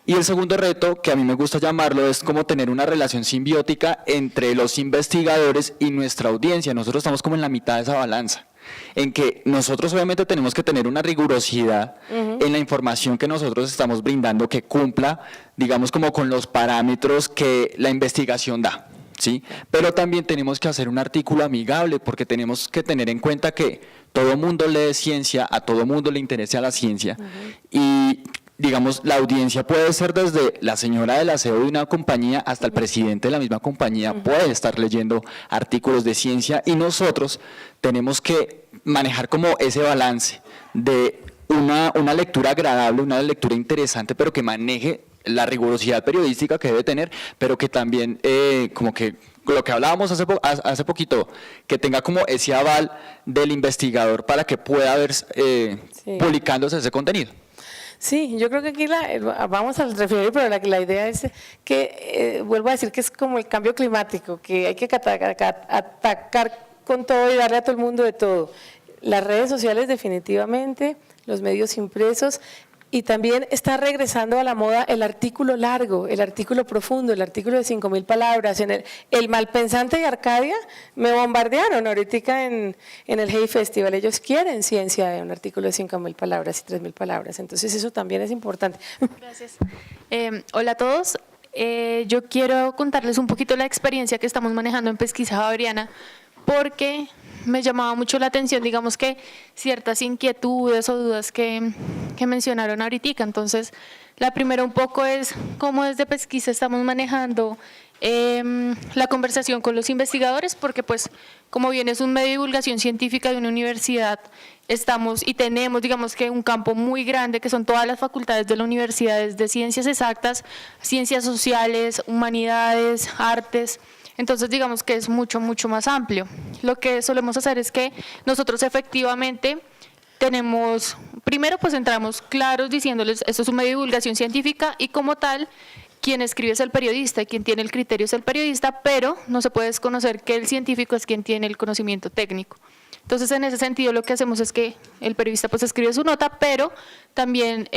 Y el segundo reto, que a mí me gusta llamarlo, es como tener una relación simbiótica entre los investigadores y nuestra audiencia. Nosotros estamos como en la mitad de esa balanza, en que nosotros obviamente tenemos que tener una rigurosidad en la información que nosotros estamos brindando, que cumpla, digamos, como con los parámetros que la investigación da, ¿sí? Pero también tenemos que hacer un artículo amigable, porque tenemos que tener en cuenta que todo mundo lee ciencia, a todo mundo le interesa la ciencia, y digamos, la audiencia puede ser desde la señora del aseo de una compañía hasta el presidente de la misma compañía puede estar leyendo artículos de ciencia, y nosotros tenemos que manejar como ese balance de una lectura agradable, una lectura interesante, pero que maneje la rigurosidad periodística que debe tener, pero que también como que lo que hablábamos hace poquito, que tenga como ese aval del investigador para que pueda ver publicándose ese contenido. Sí, yo creo que aquí vamos al refrigerio, pero la idea es que, vuelvo a decir que es como el cambio climático, que hay que atacar con todo y darle a todo el mundo de todo. Las redes sociales definitivamente, los medios impresos, y también está regresando a la moda el artículo largo, el artículo profundo, el artículo de 5.000 palabras. En el Malpensante de Arcadia me bombardearon ahorita en el Hey Festival. Ellos quieren ciencia de un artículo de 5.000 palabras y 3.000 palabras. Entonces eso también es importante. Gracias. Hola a todos. Yo quiero contarles un poquito la experiencia que estamos manejando en Pesquisa Javeriana porque me llamaba mucho la atención, digamos que ciertas inquietudes o dudas que mencionaron ahorita. Entonces, la primera un poco es cómo desde pesquisa estamos manejando la conversación con los investigadores, porque pues como bien es un medio de divulgación científica de una universidad, estamos y tenemos, digamos que un campo muy grande que son todas las facultades de la universidad, desde ciencias exactas, ciencias sociales, humanidades, artes. Entonces, digamos que es mucho más amplio. Lo que solemos hacer es que nosotros efectivamente tenemos, primero pues entramos claros diciéndoles, esto es un medio de divulgación científica y como tal, quien escribe es el periodista y quien tiene el criterio es el periodista, pero no se puede desconocer que el científico es quien tiene el conocimiento técnico. Entonces, en ese sentido, lo que hacemos es que el periodista pues escribe su nota, pero también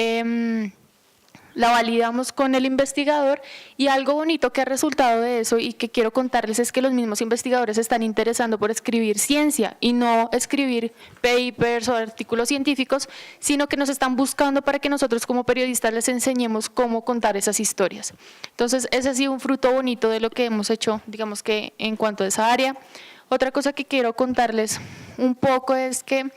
la validamos con el investigador, y algo bonito que ha resultado de eso y que quiero contarles es que los mismos investigadores se están interesando por escribir ciencia y no escribir papers o artículos científicos, sino que nos están buscando para que nosotros como periodistas les enseñemos cómo contar esas historias. Entonces, ese ha sido un fruto bonito de lo que hemos hecho, digamos que en cuanto a esa área. Otra cosa que quiero contarles un poco es que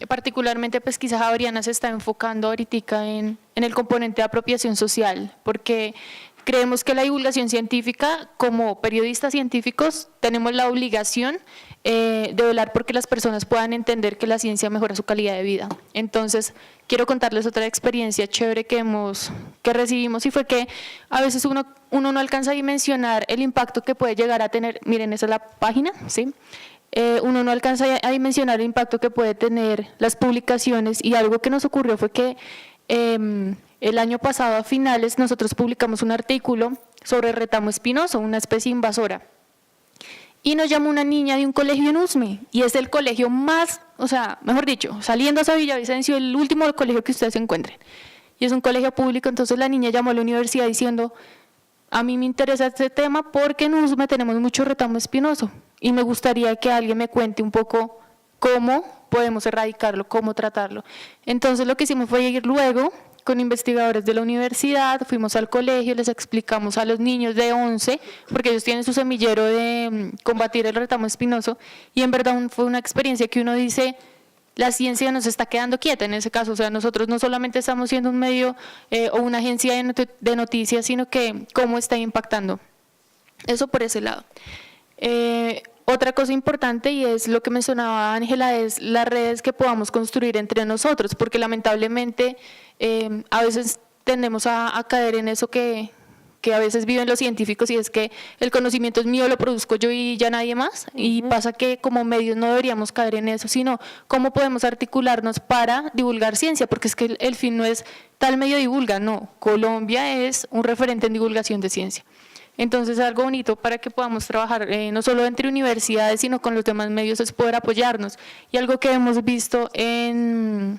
particularmente Pesquisa Javeriana se está enfocando ahorita en el componente de apropiación social, porque creemos que la divulgación científica, como periodistas científicos, tenemos la obligación de velar porque las personas puedan entender que la ciencia mejora su calidad de vida. Entonces, quiero contarles otra experiencia chévere que recibimos, y fue que a veces uno no alcanza a dimensionar el impacto que puede llegar a tener. Miren, esa es la página, ¿sí? Uno no alcanza a dimensionar el impacto que puede tener las publicaciones, y algo que nos ocurrió fue que el año pasado a finales nosotros publicamos un artículo sobre retamo espinoso, una especie invasora. Y nos llamó una niña de un colegio en Usme, y es el colegio más, o sea, mejor dicho, saliendo hacia Villavicencio, el último colegio que ustedes encuentren. Y es un colegio público. Entonces la niña llamó a la universidad diciendo, a mí me interesa este tema porque en Usme tenemos mucho retamo espinoso y me gustaría que alguien me cuente un poco cómo podemos erradicarlo, cómo tratarlo. Entonces lo que hicimos fue ir luego con investigadores de la universidad, fuimos al colegio, les explicamos a los niños de 11, porque ellos tienen su semillero de combatir el retamo espinoso, y en verdad fue una experiencia que uno dice, la ciencia nos está quedando quieta en ese caso. O sea, nosotros no solamente estamos siendo un medio o una agencia de noticias, sino que cómo está impactando. Eso por ese lado. Otra cosa importante, y es lo que mencionaba Ángela, es las redes que podamos construir entre nosotros, porque lamentablemente a veces tendemos a caer en eso que a veces viven los científicos, y es que el conocimiento es mío, lo produzco yo y ya nadie más, y pasa que como medios no deberíamos caer en eso, sino cómo podemos articularnos para divulgar ciencia, porque es que el fin no es tal medio divulga, no, Colombia es un referente en divulgación de ciencia. Entonces, algo bonito para que podamos trabajar no solo entre universidades, sino con los demás medios, es poder apoyarnos. Y algo que hemos visto en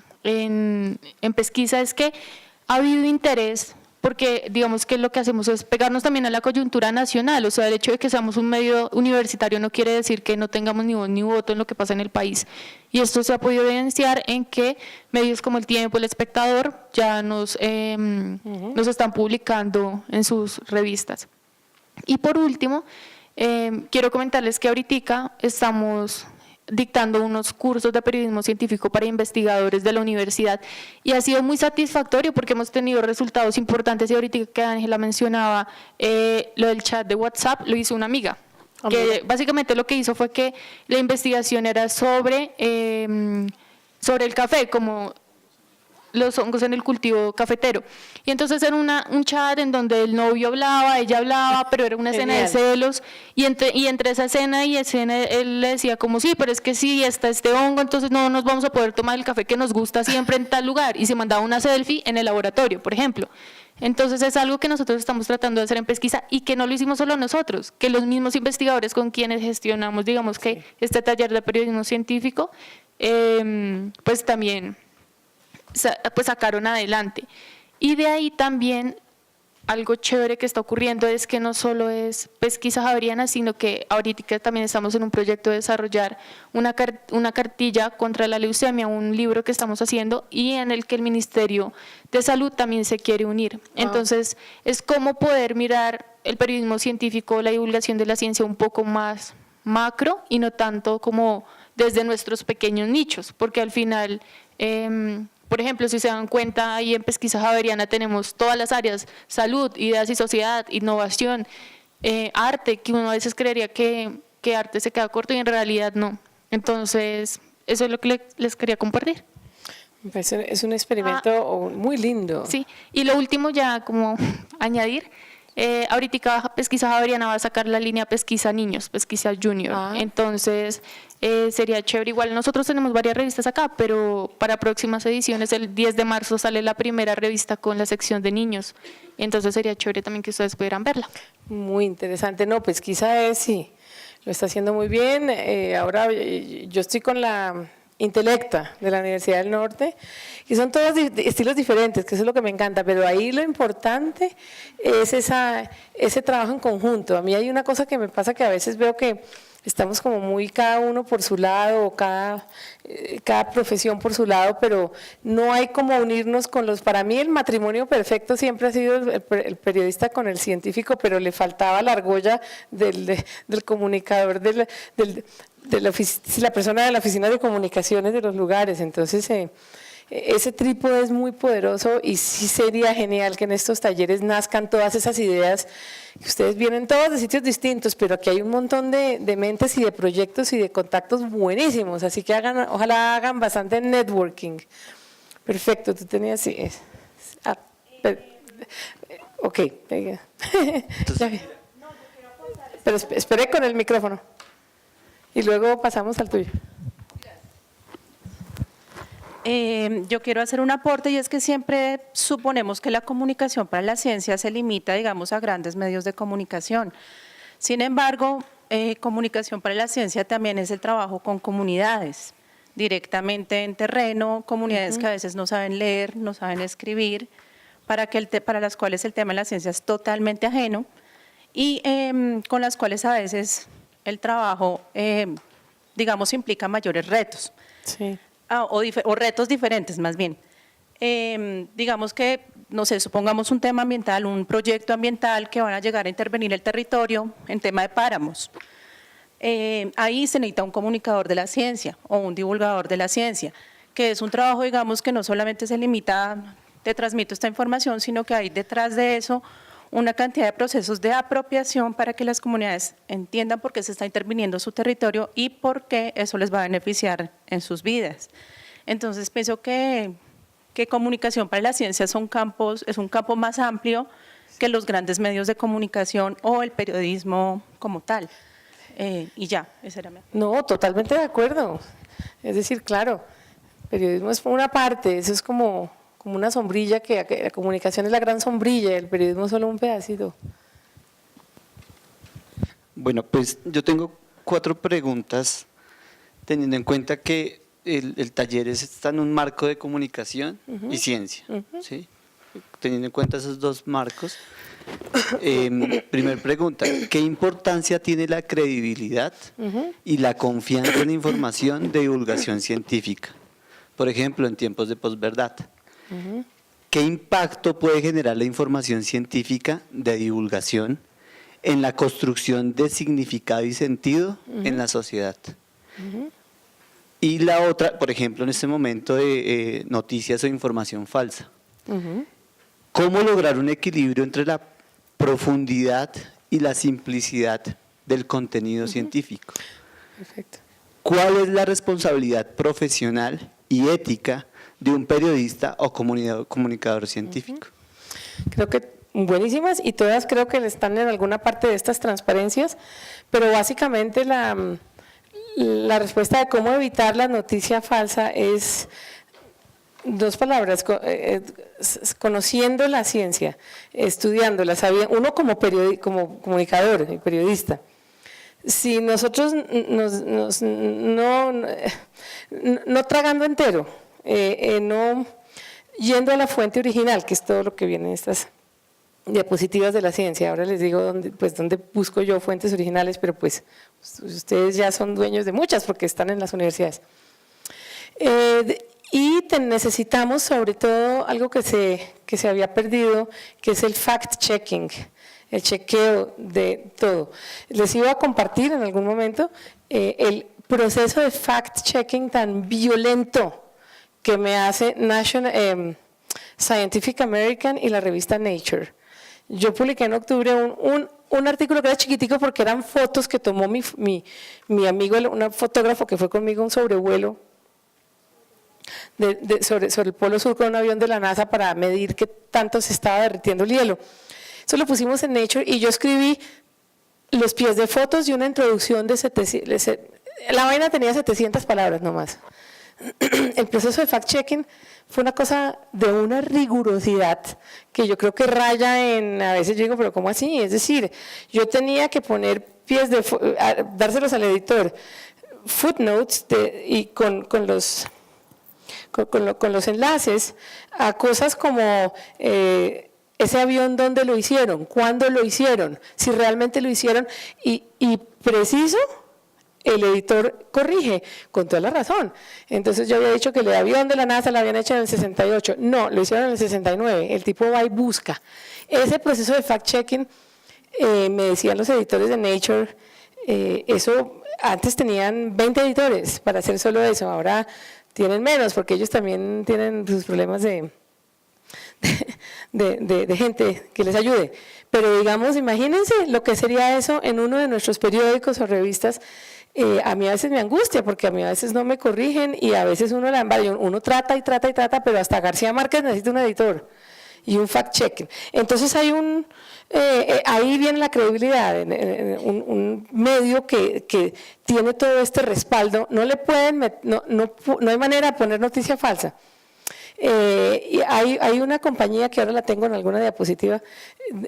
pesquisa es que ha habido interés, porque digamos que lo que hacemos es pegarnos también a la coyuntura nacional. O sea, el hecho de que seamos un medio universitario no quiere decir que no tengamos ni voz ni voto en lo que pasa en el país. Y esto se ha podido evidenciar en que medios como El Tiempo, El Espectador, ya nos están publicando en sus revistas. Y por último, quiero comentarles que ahorita estamos dictando unos cursos de periodismo científico para investigadores de la universidad, y ha sido muy satisfactorio porque hemos tenido resultados importantes. Y ahorita que Ángela mencionaba lo del chat de WhatsApp, lo hizo una amiga, que básicamente lo que hizo fue que la investigación era sobre el café, como los hongos en el cultivo cafetero. Y entonces era un chat en donde el novio hablaba, ella hablaba, pero era una escena de celos, y entre esa escena y escena él le decía como, sí, pero es que sí, está este hongo, entonces no nos vamos a poder tomar el café que nos gusta siempre en tal lugar, y se mandaba una selfie en el laboratorio, por ejemplo. Entonces es algo que nosotros estamos tratando de hacer en pesquisa, y que no lo hicimos solo nosotros, que los mismos investigadores con quienes gestionamos, digamos que este taller de periodismo científico, pues también pues sacaron adelante. Y de ahí también algo chévere que está ocurriendo es que no solo es Pesquisa Javeriana, sino que ahorita también estamos en un proyecto de desarrollar una cartilla contra la leucemia, un libro que estamos haciendo, y en el que el Ministerio de Salud también se quiere unir. Entonces es cómo poder mirar el periodismo científico, la divulgación de la ciencia un poco más macro y no tanto como desde nuestros pequeños nichos, porque al final, por ejemplo, si se dan cuenta, ahí en Pesquisa Javeriana tenemos todas las áreas: salud, ideas y sociedad, innovación, arte, que uno a veces creería que arte se queda corto y en realidad no. Entonces, eso es lo que les quería compartir. Pues es un experimento muy lindo. Sí, y lo último ya como añadir, ahorita Pesquisa Javeriana va a sacar la línea Pesquisa Niños, Pesquisa Junior, entonces sería chévere. Igual nosotros tenemos varias revistas acá, pero para próximas ediciones, el 10 de marzo sale la primera revista con la sección de niños, entonces sería chévere también que ustedes pudieran verla. Muy interesante, no, Pesquisa sí, lo está haciendo muy bien. Ahora yo estoy con la Intelecta de la Universidad del Norte, y son todos estilos diferentes, que eso es lo que me encanta, pero ahí lo importante es ese trabajo en conjunto. A mí hay una cosa que me pasa, que a veces veo que estamos como muy cada uno por su lado, o cada profesión por su lado, pero no hay como unirnos con los… Para mí el matrimonio perfecto siempre ha sido el periodista con el científico, pero le faltaba la argolla del comunicador, de la persona de la oficina de comunicaciones de los lugares. Entonces ese trípode es muy poderoso, y sí sería genial que en estos talleres nazcan todas esas ideas, que ustedes vienen todos de sitios distintos, pero aquí hay un montón de mentes y de proyectos y de contactos buenísimos, así que ojalá hagan bastante networking. Perfecto, tú tenías… Sí, ok, venga. Pero esperé con el micrófono y luego pasamos al tuyo. Yo quiero hacer un aporte, y es que siempre suponemos que la comunicación para la ciencia se limita, digamos, a grandes medios de comunicación. Sin embargo, comunicación para la ciencia también es el trabajo con comunidades, directamente en terreno, comunidades que a veces no saben leer, no saben escribir, para las cuales el tema de la ciencia es totalmente ajeno, y con las cuales a veces el trabajo, digamos, implica mayores retos. Sí. O retos diferentes, más bien. Digamos que, no sé, supongamos un tema ambiental, un proyecto ambiental que van a llegar a intervenir el territorio en tema de páramos. Ahí se necesita un comunicador de la ciencia o un divulgador de la ciencia, que es un trabajo, digamos, que no solamente se limita a te transmito esta información, sino que hay detrás de eso una cantidad de procesos de apropiación para que las comunidades entiendan por qué se está interviniendo su territorio y por qué eso les va a beneficiar en sus vidas. Entonces, pienso que comunicación para la ciencia es un campo más amplio que los grandes medios de comunicación o el periodismo como tal. Y ya, esa era mi… No, totalmente de acuerdo. Es decir, claro, periodismo es una parte, eso es como una sombrilla, que la comunicación es la gran sombrilla, el periodismo es solo un pedacito. Bueno, pues yo tengo 4 preguntas, teniendo en cuenta que el taller está en un marco de comunicación y ciencia, ¿sí? Teniendo en cuenta esos 2 marcos. Primer pregunta, ¿qué importancia tiene la credibilidad y la confianza en información de divulgación científica? Por ejemplo, en tiempos de posverdad. ¿Qué impacto puede generar la información científica de divulgación en la construcción de significado y sentido en la sociedad? Y la otra, por ejemplo, en este momento de noticias o información falsa. ¿Cómo lograr un equilibrio entre la profundidad y la simplicidad del contenido científico? Perfecto. ¿Cuál es la responsabilidad profesional y ética de un periodista o comunicador científico? Creo que buenísimas, y todas creo que están en alguna parte de estas transparencias, pero básicamente la respuesta de cómo evitar la noticia falsa es 2 palabras: conociendo la ciencia, estudiándola, uno como comunicador y periodista. Si nosotros no tragando entero, no yendo a la fuente original, que es todo lo que viene en estas diapositivas de la ciencia. Ahora les digo dónde busco yo fuentes originales, pero pues ustedes ya son dueños de muchas porque están en las universidades. necesitamos sobre todo algo que se había perdido, que es el fact-checking, el chequeo de todo. Les iba a compartir en algún momento el proceso de fact-checking tan violento que me hace Scientific American y la revista Nature. Yo publiqué en octubre un artículo que era chiquitico porque eran fotos que tomó mi amigo, un fotógrafo que fue conmigo un sobrevuelo sobre el Polo Sur con un avión de la NASA para medir qué tanto se estaba derritiendo el hielo. Eso lo pusimos en Nature y yo escribí los pies de fotos y una introducción de 700, la vaina tenía 700 palabras nomás. El proceso de fact-checking fue una cosa de una rigurosidad que yo creo que raya en, a veces yo digo, pero ¿cómo así? Es decir, yo tenía que poner dárselos al editor, footnotes y con los enlaces a cosas como ese avión, dónde lo hicieron, cuándo lo hicieron, si realmente lo hicieron y preciso. El editor corrige con toda la razón. Entonces yo había dicho que el avión de la NASA lo habían hecho en el 68. No, lo hicieron en el 69. El tipo va y busca. Ese proceso de fact-checking, me decían los editores de Nature, eso antes tenían 20 editores para hacer solo eso. Ahora tienen menos porque ellos también tienen sus problemas de gente que les ayude. Pero digamos, imagínense lo que sería eso en uno de nuestros periódicos o revistas. A mí a veces me angustia porque a mí a veces no me corrigen y a veces uno trata y trata y trata, pero hasta García Márquez necesita un editor y un fact-checking. Entonces hay ahí viene la credibilidad, un medio que tiene todo este respaldo, no hay manera de poner noticia falsa. Y hay una compañía que ahora la tengo en alguna diapositiva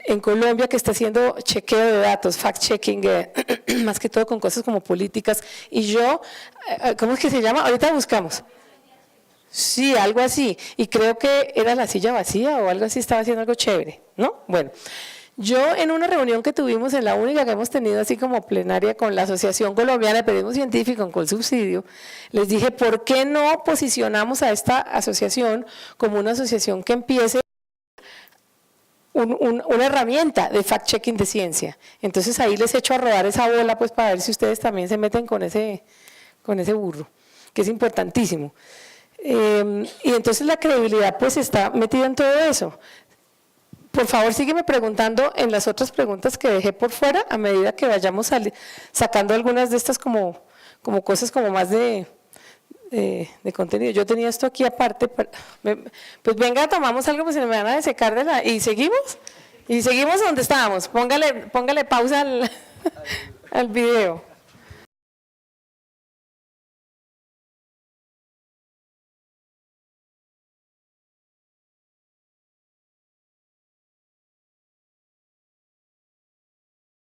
en Colombia que está haciendo chequeo de datos, fact-checking, más que todo con cosas como políticas. Y yo, ¿cómo es que se llama? Ahorita buscamos. Sí, algo así. Y creo que era La Silla Vacía o algo así, estaba haciendo algo chévere, ¿no? Bueno. Yo en una reunión que tuvimos, en la única que hemos tenido así como plenaria con la Asociación Colombiana de Periodismo Científico con subsidio, les dije, ¿por qué no posicionamos a esta asociación como una asociación que empiece una herramienta de fact-checking de ciencia? Entonces ahí les echo a rodar esa bola pues para ver si ustedes también se meten con ese burro, que es importantísimo. Y entonces la credibilidad pues está metida en todo eso. Por favor, sígueme preguntando en las otras preguntas que dejé por fuera a medida que vayamos sacando algunas de estas como cosas como más de contenido. Yo tenía esto aquí aparte. Pues venga, tomamos algo, pues se me van a desecar ¿Y seguimos? Y seguimos donde estábamos. Póngale pausa al video.